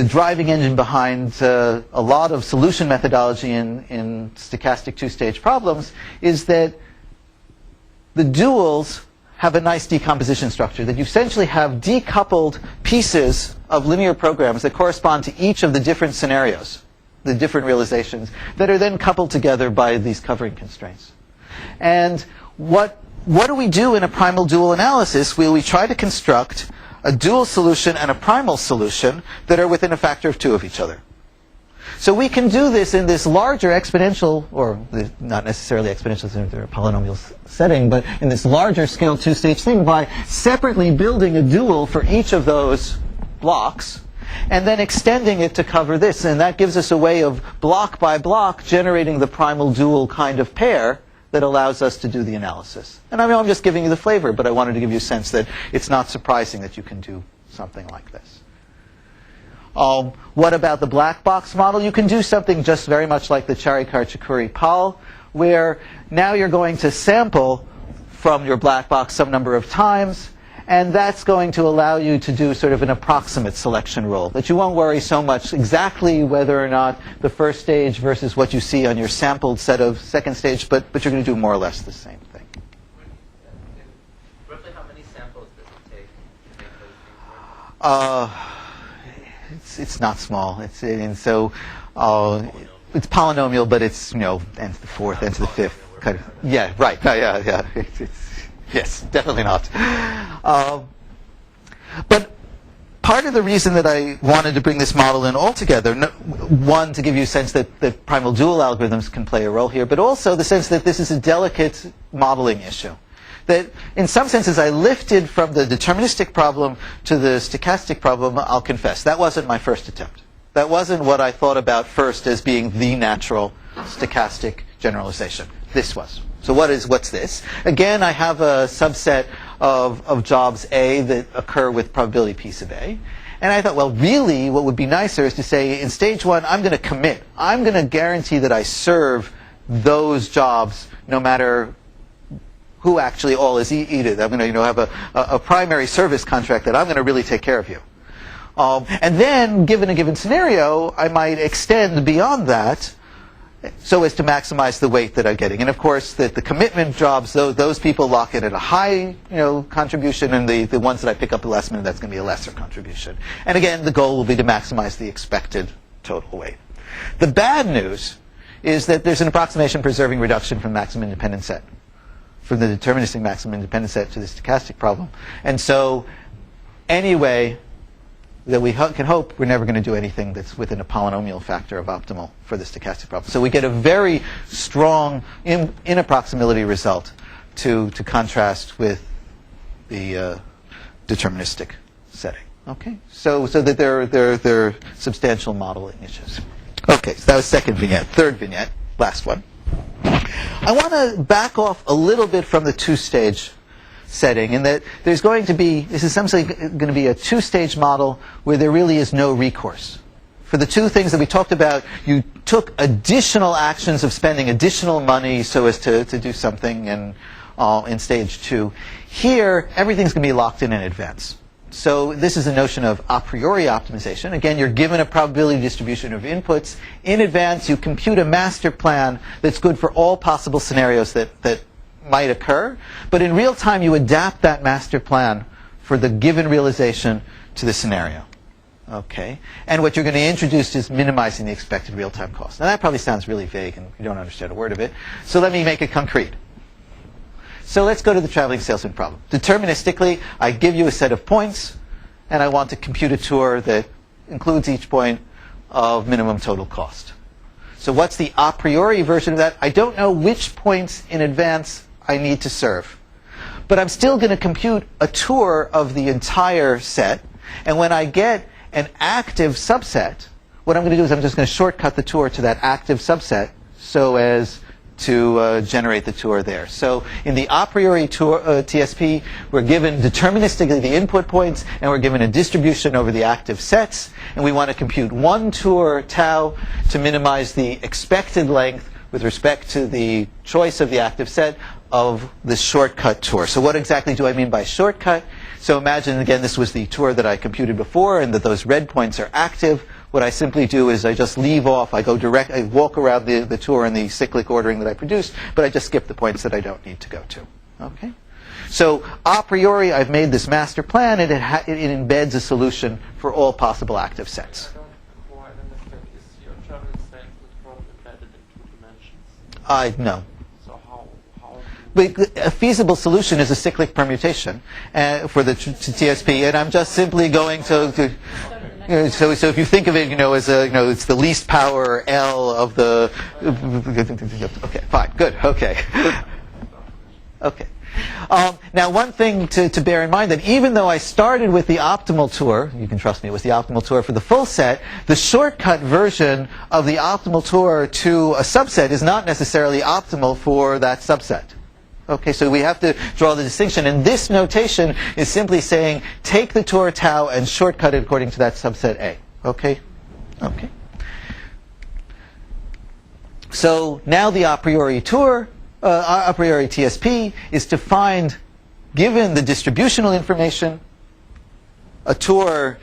driving engine behind a lot of solution methodology in stochastic two-stage problems, is that the duals have a nice decomposition structure, that you essentially have decoupled pieces of linear programs that correspond to each of the different scenarios, the different realizations, that are then coupled together by these covering constraints. And what do we do in a primal-dual analysis? We try to construct a dual solution and a primal solution that are within a factor of 2 of each other. So we can do this in this larger exponential, or not necessarily exponential since they're a polynomial setting, but in this larger scale two-stage thing by separately building a dual for each of those blocks and then extending it to cover this. And that gives us a way of block by block generating the primal-dual kind of pair that allows us to do the analysis. And I mean, I'm just giving you the flavor, but I wanted to give you a sense that it's not surprising that you can do something like this. What about the black box model? You can do something just very much like the Charikar-Chakuri-Pal, where now you're going to sample from your black box some number of times, and that's going to allow you to do sort of an approximate selection rule, that you won't worry so much exactly whether or not the first stage versus what you see on your sampled set of second stage, but you're going to do more or less the same thing. Roughly how many samples does it take to make those things work? It's not small. It's polynomial, but it's, n to the fourth, n to the fifth. Kind of. Yeah, right. No, yeah. Yes, definitely not. But part of the reason that I wanted to bring this model in altogether, one, to give you a sense that primal-dual algorithms can play a role here, but also the sense that this is a delicate modeling issue. That in some senses I lifted from the deterministic problem to the stochastic problem, I'll confess. That wasn't my first attempt. That wasn't what I thought about first as being the natural stochastic generalization. This was. So what's this? Again, I have a subset of jobs A that occur with probability piece of A. And I thought, well, really, what would be nicer is to say, in stage one, I'm going to commit. I'm going to guarantee that I serve those jobs no matter who actually all is eaten. I'm going to have a primary service contract that I'm going to really take care of you. And then, given a given scenario, I might extend beyond that so as to maximize the weight that I'm getting. And of course, the commitment jobs, those people lock in at a high contribution, and the ones that I pick up at the last minute, that's going to be a lesser contribution. And again, the goal will be to maximize the expected total weight. The bad news is that there's an approximation preserving reduction from maximum independent set, from the deterministic maximum independent set to the stochastic problem. And so, anyway, that we can hope we're never going to do anything that's within a polynomial factor of optimal for the stochastic problem. So we get a very strong inapproximability result to contrast with the deterministic setting. Okay, so that there are substantial modeling issues. Okay, so that was second vignette. Third vignette, last one. I want to back off a little bit from the two-stage setting, in that there's going to be, this is essentially going to be a two-stage model where there really is no recourse. For the two things that we talked about, you took additional actions of spending additional money so as to do something in stage two. Here, everything's going to be locked in advance. So this is a notion of a priori optimization. Again, you're given a probability distribution of inputs. In advance, you compute a master plan that's good for all possible scenarios that might occur. But in real time, you adapt that master plan for the given realization to the scenario. Okay. And what you're going to introduce is minimizing the expected real-time cost. Now, that probably sounds really vague, and you don't understand a word of it. So let me make it concrete. So let's go to the traveling salesman problem. Deterministically, I give you a set of points, and I want to compute a tour that includes each point of minimum total cost. So what's the a priori version of that? I don't know which points in advance I need to serve. But I'm still going to compute a tour of the entire set. And when I get an active subset, what I'm going to do is I'm just going to shortcut the tour to that active subset so as to generate the tour there. So in the a priori TSP, we're given deterministically the input points, and we're given a distribution over the active sets. And we want to compute one tour tau to minimize the expected length with respect to the choice of the active set of the shortcut tour. So what exactly do I mean by shortcut? So imagine, again, this was the tour that I computed before, and that those red points are active. What I simply do is I just leave off. I walk around the tour in the cyclic ordering that I produced, but I just skip the points that I don't need to go to. Okay? So a priori, I've made this master plan, and it embeds a solution for all possible active sets. I don't quite understand. Is your traveling salesman problem embedded in 2 dimensions? No. So how But a feasible solution is a cyclic permutation for the TSP, and I'm just simply going to so if you think of it, as it's the least power L of the. Okay, fine, good, okay, okay. Now, one thing to bear in mind, that even though I started with the optimal tour, you can trust me, it was the optimal tour for the full set, the shortcut version of the optimal tour to a subset is not necessarily optimal for that subset. Okay, so we have to draw the distinction. And this notation is simply saying, take the tour tau and shortcut it according to that subset A. Okay? Okay. So now the a priori tour, a priori TSP, is to find, given the distributional information, a tour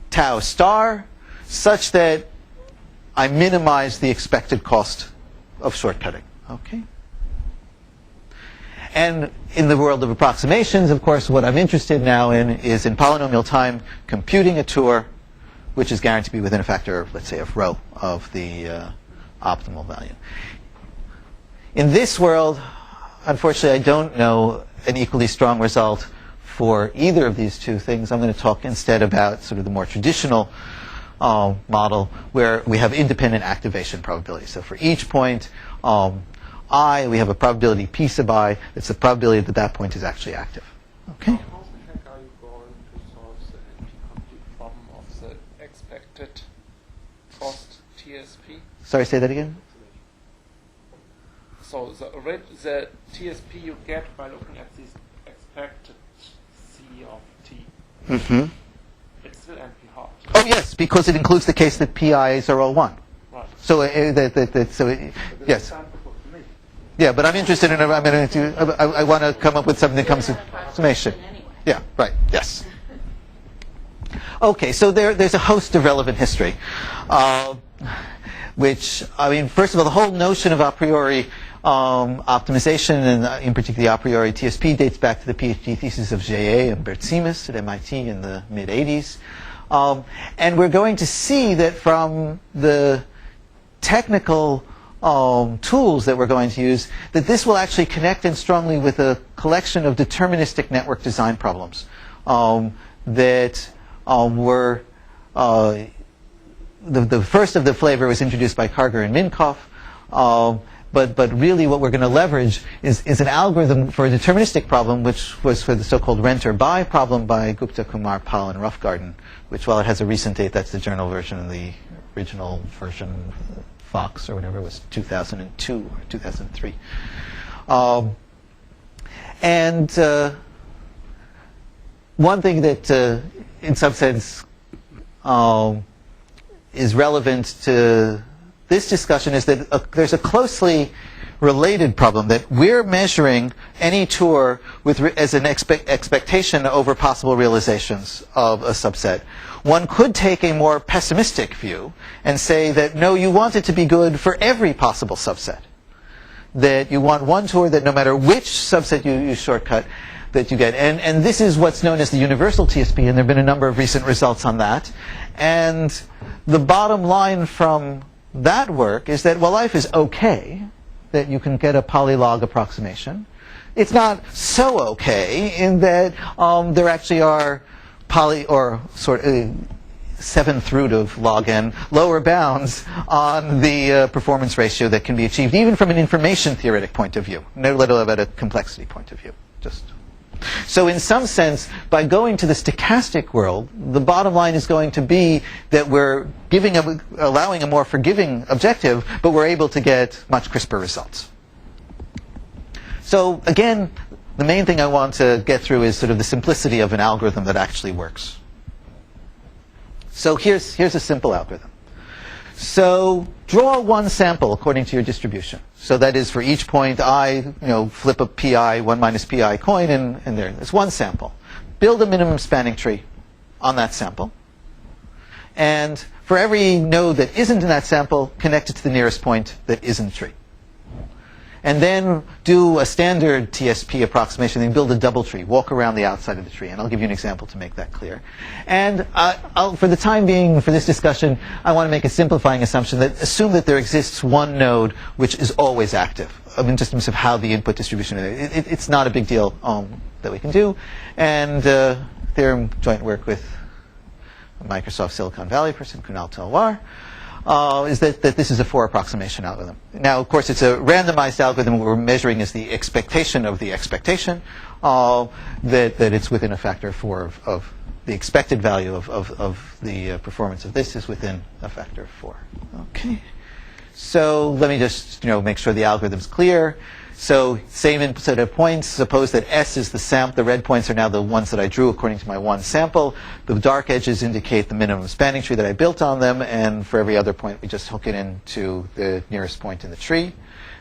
tau star such that I minimize the expected cost of shortcutting. Okay? And in the world of approximations, of course, what I'm interested now in is in polynomial time computing a tour which is guaranteed to be within a factor of, let's say, of rho of the optimal value. In this world, unfortunately, I don't know an equally strong result for either of these two things. I'm going to talk instead about sort of the more traditional model where we have independent activation probability. So for each point, I, we have a probability p sub I. It's the probability that that point is actually active. Okay? How the heck are you going to solve the NP-complete problem of the expected cost TSP? Sorry, say that again? So the TSP you get by looking at this expected C of T. Mm-hmm. It's still NP hard. Oh, yes, because it includes the case that PIs are all 1. Right. So, yes. Yeah, but I'm interested in, I want to come up with something that comes to summation. Yeah, right, yes. Okay, so there's a host of relevant history, which, first of all, the whole notion of a priori optimization, and in particular the a priori TSP, dates back to the PhD thesis of J.A. and Bertsimis at MIT in the mid-'80s. And we're going to see that from the technical tools that we're going to use, that this will actually connect in strongly with a collection of deterministic network design problems that were the first of the flavor was introduced by Karger and Minkoff. But really what we're going to leverage is an algorithm for a deterministic problem, which was for the so-called rent-or-buy problem by Gupta, Kumar, Pal, and Roughgarden, which, while it has a recent date, that's the journal version, and the original version, Fox or whatever, was 2002 or 2003. One thing that, in some sense, is relevant to this discussion is that there's a closely related problem that we're measuring any tour as an expectation over possible realizations of a subset. One could take a more pessimistic view and say that, no, you want it to be good for every possible subset. That you want one tour that no matter which subset you shortcut, that you get. And this is what's known as the universal TSP, and there have been a number of recent results on that. And the bottom line from that work is that, well, life is okay, that you can get a polylog approximation. It's not so okay in that there actually are seventh root of log n lower bounds on the performance ratio that can be achieved, even from an information theoretic point of view, no little about a complexity point of view. So in some sense, by going to the stochastic world, the bottom line is going to be that we're allowing a more forgiving objective, but we're able to get much crisper results. So again, the main thing I want to get through is sort of the simplicity of an algorithm that actually works. So here's a simple algorithm. So draw one sample according to your distribution. So that is, for each point I, flip a pi, 1 minus pi coin, and there. It's one sample. Build a minimum spanning tree on that sample. And for every node that isn't in that sample, connect it to the nearest point that isn't tree. And then do a standard TSP approximation, then build a double tree, walk around the outside of the tree. And I'll give you an example to make that clear. And for the time being, for this discussion, I want to make a simplifying assumption that assume that there exists one node which is always active. I mean, just in terms of how the input distribution is. It's not a big deal that we can do. And Theorem joint work with a Microsoft Silicon Valley person, Kunal Talwar, is that this is a 4 approximation algorithm. Now, of course, it's a randomized algorithm. What we're measuring is the expectation of the expectation, that it's within a factor of 4 of the expected value of the performance of this is within a factor of 4. Okay. So let me just make sure the algorithm's clear. So same input set of points. Suppose that S is the sample. The red points are now the ones that I drew according to my one sample. The dark edges indicate the minimum spanning tree that I built on them. And for every other point, we just hook it into the nearest point in the tree.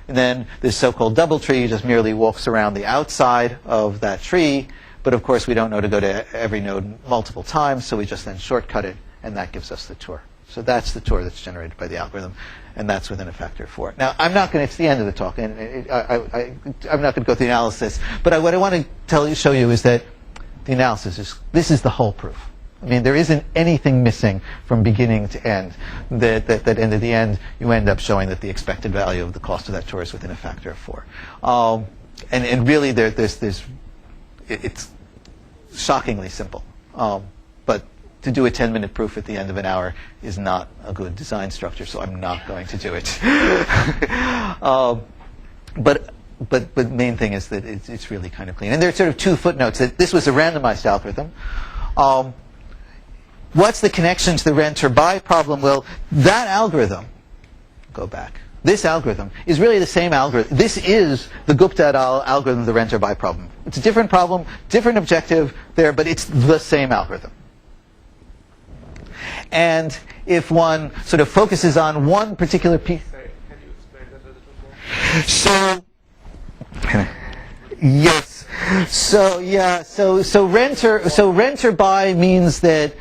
And then this so-called double tree just merely walks around the outside of that tree. But of course, we don't know to go to every node multiple times. So we just then shortcut it. And that gives us the tour. So that's the tour that's generated by the algorithm. And that's within a factor of 4. Now, I'm not going to, it's the end of the talk, and I'm not going to go through the analysis. But what I want to show you is that the analysis this is the whole proof. I mean, there isn't anything missing from beginning to end. That end at the end, you end up showing that the expected value of the cost of that tour is within a factor of 4. And really, it's shockingly simple. But to do a 10-minute proof at the end of an hour is not a good design structure, so I'm not going to do it. But the main thing is that it's really kind of clean. And there are sort of 2 footnotes that this was a randomized algorithm. What's the connection to the rent-or-buy problem? Well, that algorithm, go back. This algorithm is really the same algorithm. This is the Gupta et al. Algorithm of the rent-or-buy problem. It's a different problem, different objective there, but it's the same algorithm. And if one sort of focuses on one particular piece. Can you explain that a little bit more? So, yes. So yeah. So rent-or-buy means that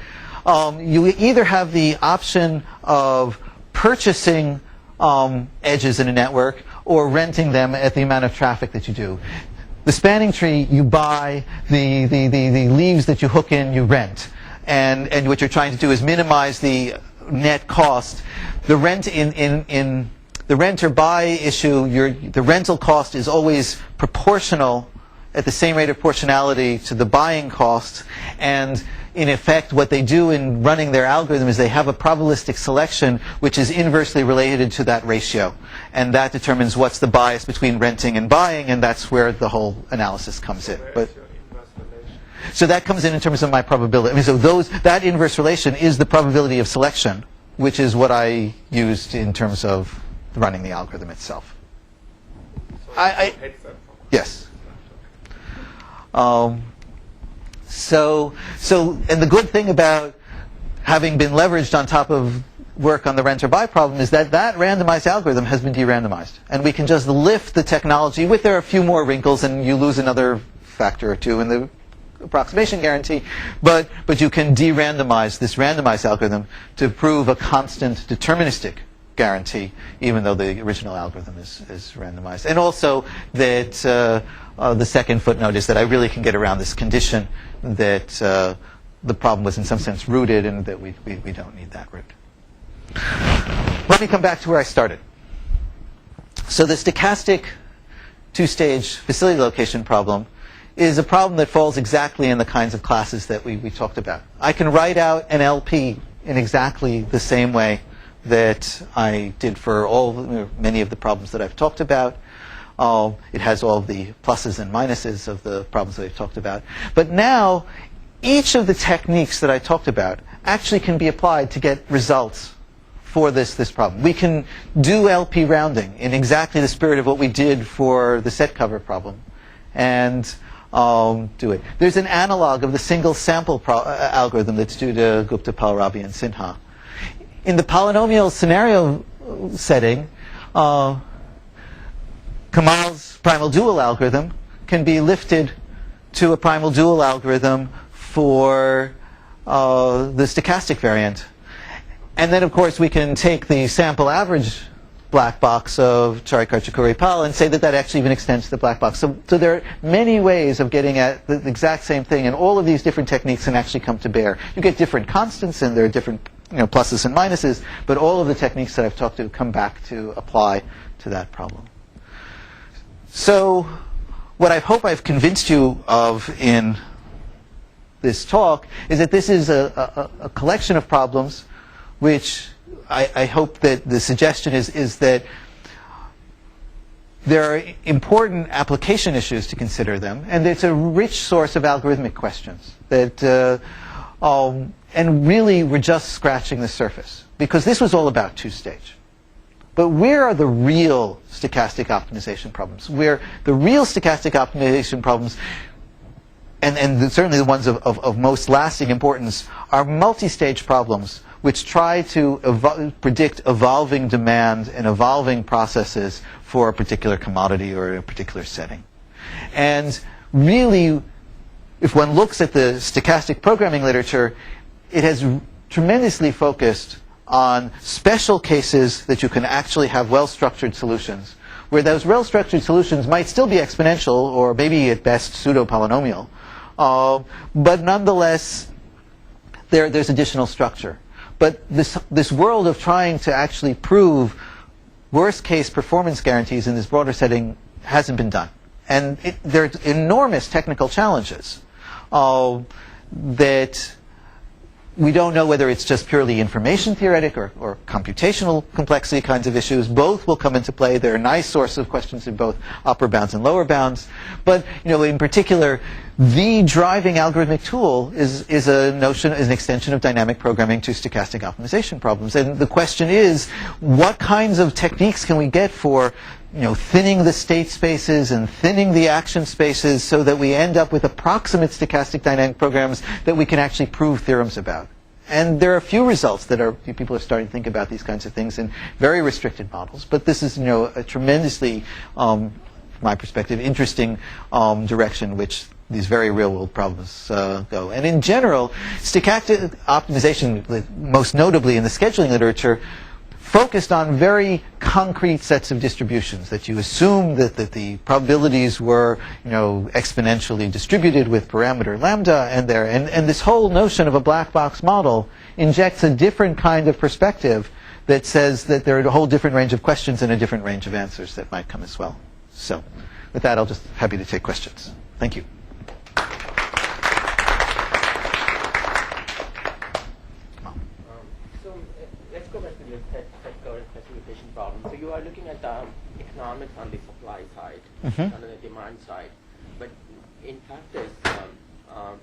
you either have the option of purchasing edges in a network or renting them at the amount of traffic that you do. The spanning tree you buy, the leaves that you hook in you rent. And what you're trying to do is minimize the net cost. The rent in the rent or buy issue, the rental cost is always proportional at the same rate of proportionality to the buying cost, and in effect what they do in running their algorithm is they have a probabilistic selection which is inversely related to that ratio, and that determines what's the bias between renting and buying, and that's where the whole analysis comes in. But so that comes in terms of my probability. I mean, so that inverse relation is the probability of selection, which is what I used in terms of running the algorithm itself. Yes. And the good thing about having been leveraged on top of work on the rent or buy problem is that that randomized algorithm has been de-randomized, and we can just lift the technology with there are a few more wrinkles, and you lose another factor or two in the approximation guarantee, but you can de-randomize this randomized algorithm to prove a constant deterministic guarantee, even though the original algorithm is randomized. And also that the second footnote is that I really can get around this condition that the problem was in some sense rooted, and that we don't need that root. Let me come back to where I started. So the stochastic two-stage facility location problem is a problem that falls exactly in the kinds of classes that we talked about. I can write out an LP in exactly the same way that I did for many of the problems that I've talked about. It has all the pluses and minuses of the problems that I've talked about. But now, each of the techniques that I talked about actually can be applied to get results for this problem. We can do LP rounding in exactly the spirit of what we did for the set cover problem, and do it. There's an analog of the single sample algorithm that's due to Gupta, Palrabi, and Sinha. In the polynomial scenario setting, Kamal's primal-dual algorithm can be lifted to a primal-dual algorithm for the stochastic variant. And then, of course, we can take the sample average black box of Charikar-Chakuri-Pal and say that that actually even extends to the black box. So there are many ways of getting at the exact same thing, and all of these different techniques can actually come to bear. You get different constants, and there are different pluses and minuses, but all of the techniques that I've talked to come back to apply to that problem. So what I hope I've convinced you of in this talk is that this is a collection of problems which I hope that the suggestion is that there are important application issues to consider them, and it's a rich source of algorithmic questions that and really we're just scratching the surface, because this was all about two-stage. But where are the real stochastic optimization problems? Where the real stochastic optimization problems, and certainly the ones of most lasting importance, are multi-stage problems which try to predict evolving demand and evolving processes for a particular commodity or a particular setting. And really, if one looks at the stochastic programming literature, it has tremendously focused on special cases that you can actually have well-structured solutions, where those well-structured solutions might still be exponential or maybe at best pseudo-polynomial, but nonetheless there's additional structure. But this world of trying to actually prove worst-case performance guarantees in this broader setting hasn't been done. And there are enormous technical challenges that we don't know whether it's just purely information theoretic or computational complexity kinds of issues. Both will come into play. They're a nice source of questions in both upper bounds and lower bounds. But in particular, the driving algorithmic tool is an extension of dynamic programming to stochastic optimization problems. And the question is, what kinds of techniques can we get for thinning the state spaces and thinning the action spaces so that we end up with approximate stochastic dynamic programs that we can actually prove theorems about? And there are a few results that people are starting to think about these kinds of things in very restricted models. But this is, a tremendously, from my perspective, interesting direction which these very real-world problems go. And in general, stochastic optimization, most notably in the scheduling literature, focused on very concrete sets of distributions, that you assume that the probabilities were exponentially distributed with parameter lambda and this whole notion of a black box model injects a different kind of perspective that says that there are a whole different range of questions and a different range of answers that might come as well. So with that, I'll just happy to take questions. Thank you. So let's go back to the set current specification problem. So you are looking at the economics on the supply side, on the demand side. But in practice, I'll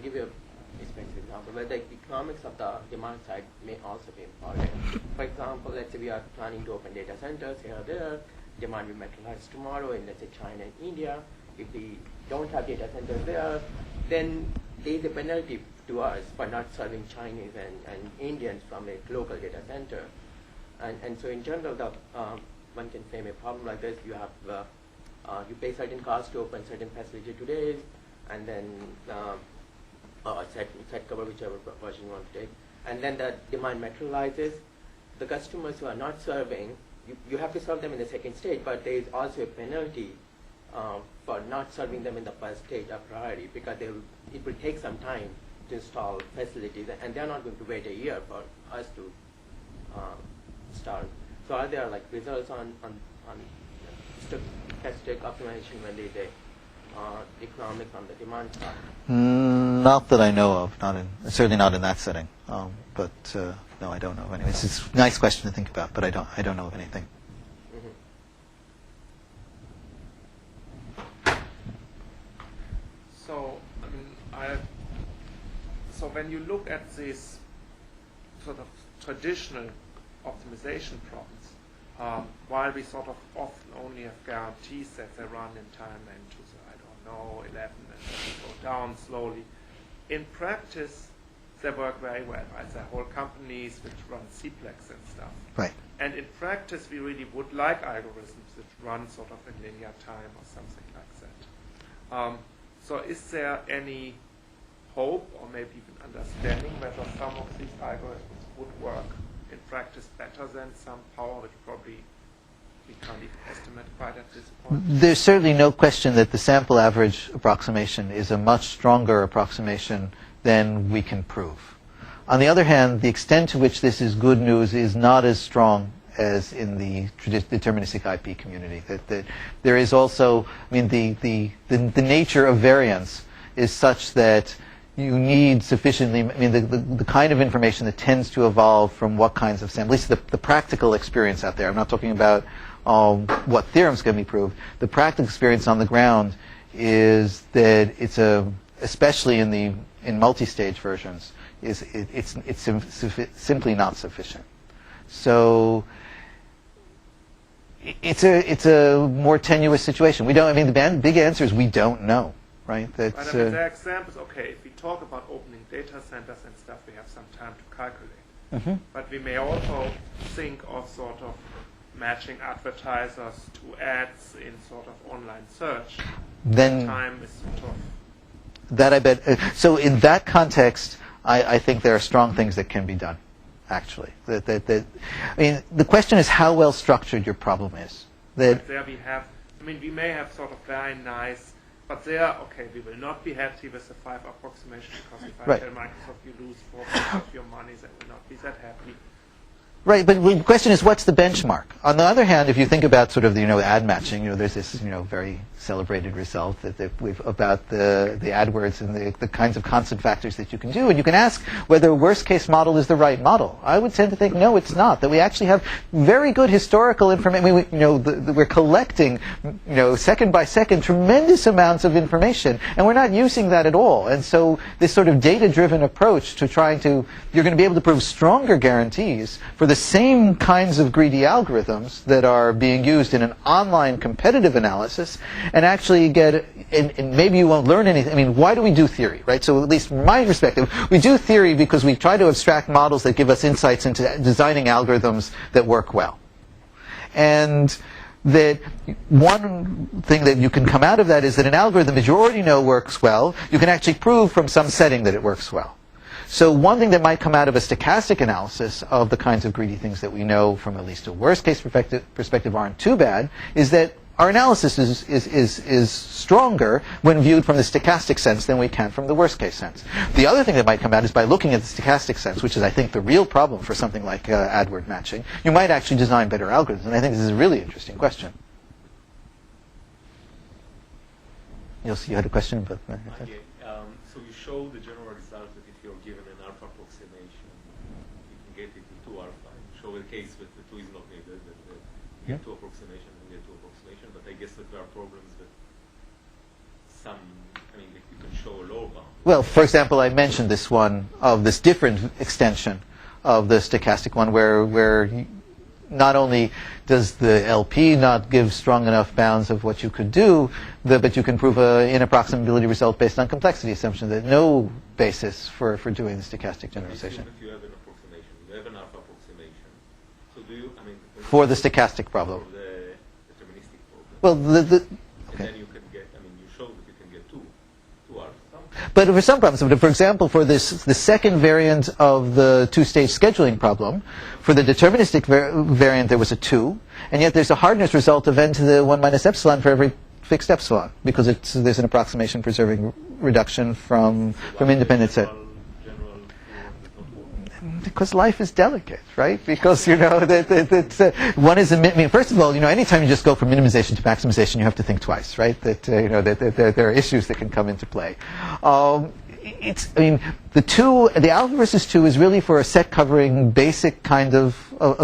give you a specific example where the economics of the demand side may also be important. For example, let's say we are planning to open data centers here or there. Demand will materialize tomorrow in, let's say, China and India. If we don't have data centers there, then there is a penalty to us for not serving Chinese and Indians from a local data center. And so in general, one can frame a problem like this. You have you pay certain costs to open certain facility today, and then set cover whichever version you want to take. And then the demand materializes. The customers who are not serving, you have to serve them in the second stage, but there is also a penalty for not serving them in the first stage a priori, because it will take some time to install facilities, and they're not going to wait a year for us to start. So are there like results on stochastic optimization when they economics on the demand side? Not that I know of. Certainly not in that setting. But no, I don't know of any. It's a nice question to think about, but I don't know of anything. So, so when you look at these sort of traditional optimization problems, while we sort of often only have guarantees that they run in time into the, 11 and then go down slowly, in practice they work very well, right? There are whole companies which run CPLEX and stuff. Right. And in practice we really would like algorithms that run sort of in linear time or something like that. So is there any hope or maybe even understanding whether some of these algorithms would work in practice better than some power, which probably we can't even estimate quite at this point? There's certainly no question that the sample average approximation is a much stronger approximation than we can prove. On the other hand, the extent to which this is good news is not as strong as in the deterministic IP community. That there is also, the nature of variance is such that you need sufficiently, the kind of information that tends to evolve from what kinds of samples, at least the practical experience out there. I'm not talking about what theorems can be proved. The practical experience on the ground is that it's especially in multi-stage versions, it's simply not sufficient. So it's a more tenuous situation. We don't. The big answer is we don't know, right? That's, but there are examples. Okay, if we talk about opening data centers and stuff, we have some time to calculate. But we may also think of sort of matching advertisers to ads in sort of online search. Then time is sort of that I bet. So in that context, I think there are strong things that can be done. Actually, the question is how well structured your problem is. There we have. We may have sort of very nice, but there, okay, we will not be happy with the 5 approximation because if I tell Microsoft you lose 4% of your money, they will not be that happy. Right, but the question is, what's the benchmark? On the other hand, if you think about sort of the ad matching, there's this very celebrated result about the AdWords and the kinds of constant factors that you can do, and you can ask whether a worst case model is the right model. I would tend to think no, it's not. That we actually have very good historical information. We're collecting second by second tremendous amounts of information, and we're not using that at all. And so this sort of data-driven approach to trying to you're going to be able to prove stronger guarantees for the same kinds of greedy algorithms that are being used in an online competitive analysis, and actually get, and maybe you won't learn anything. Why do we do theory, right? So at least from my perspective, we do theory because we try to abstract models that give us insights into designing algorithms that work well. And that one thing that you can come out of that is that an algorithm that you already know works well, you can actually prove from some setting that it works well. So one thing that might come out of a stochastic analysis of the kinds of greedy things that we know from at least a worst case perspective aren't too bad is that our analysis is stronger when viewed from the stochastic sense than we can from the worst case sense. The other thing that might come out is by looking at the stochastic sense, which is I think the real problem for something like AdWord matching, you might actually design better algorithms. And I think this is a really interesting question. you had a question, but so you show the general result that if you're given an alpha approximation, you can get it to 2 alpha. You show a case that the 2 is not needed, and you get 2 approximation and get 2 approximation. But I guess that there are problems that that you can show a lower bound. Well, for example, I mentioned this one of this different extension of the stochastic one, where not only does the LP not give strong enough bounds of what you could do, but you can prove an inapproximability result based on complexity assumption. There's no basis for doing the stochastic generalization. If you have an approximation, you have an alpha approximation. So do you, for the stochastic problem. For the deterministic problem. Well, and then you can get, you show that you can get 2 alpha. But for some problems, for example, for the second variant of the 2-stage scheduling problem, for the deterministic variant there was a 2, and yet there's a hardness result of n to the 1 minus epsilon for every fixed epsilon, because there's an approximation preserving reduction from independent set. Because life is delicate, right? Because one is first of all, anytime you just go from minimization to maximization, you have to think twice, right? That there are issues that can come into play. The alpha versus 2 is really for a set covering basic kind of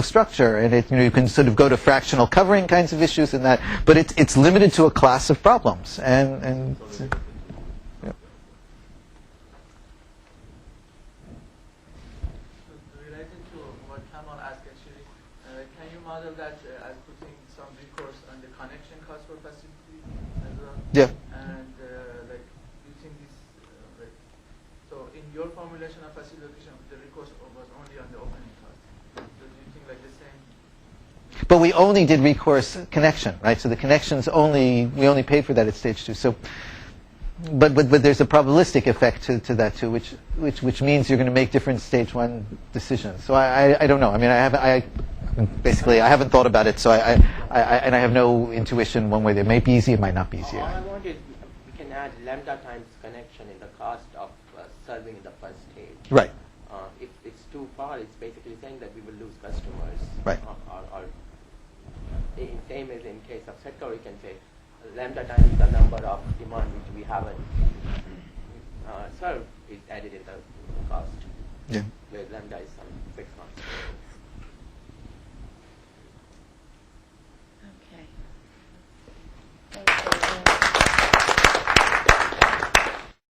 structure, and you can sort of go to fractional covering kinds of issues and that, but it's limited to a class of problems, and model that as putting some recourse on the connection cost for facility as well. Yeah. And using this, so in your formulation of facilitation, the recourse was only on the opening cost. So do you think the same? But we only did recourse connection, right? So the connections we only paid for that at stage 2. So, but there's a probabilistic effect to that too, which means you're going to make different stage 1 decisions. So I don't know. Basically, I haven't thought about it, so I have no intuition one way. It may be easy, it might not be easy. All I want is we can add lambda times connection in the cost of serving in the first stage. Right. If it's too far, it's basically saying that we will lose customers. Right. Or same as in case of set cover, you can say lambda times the number of demand which we haven't served is added in the cost. Yeah. Where lambda is some fixed constant.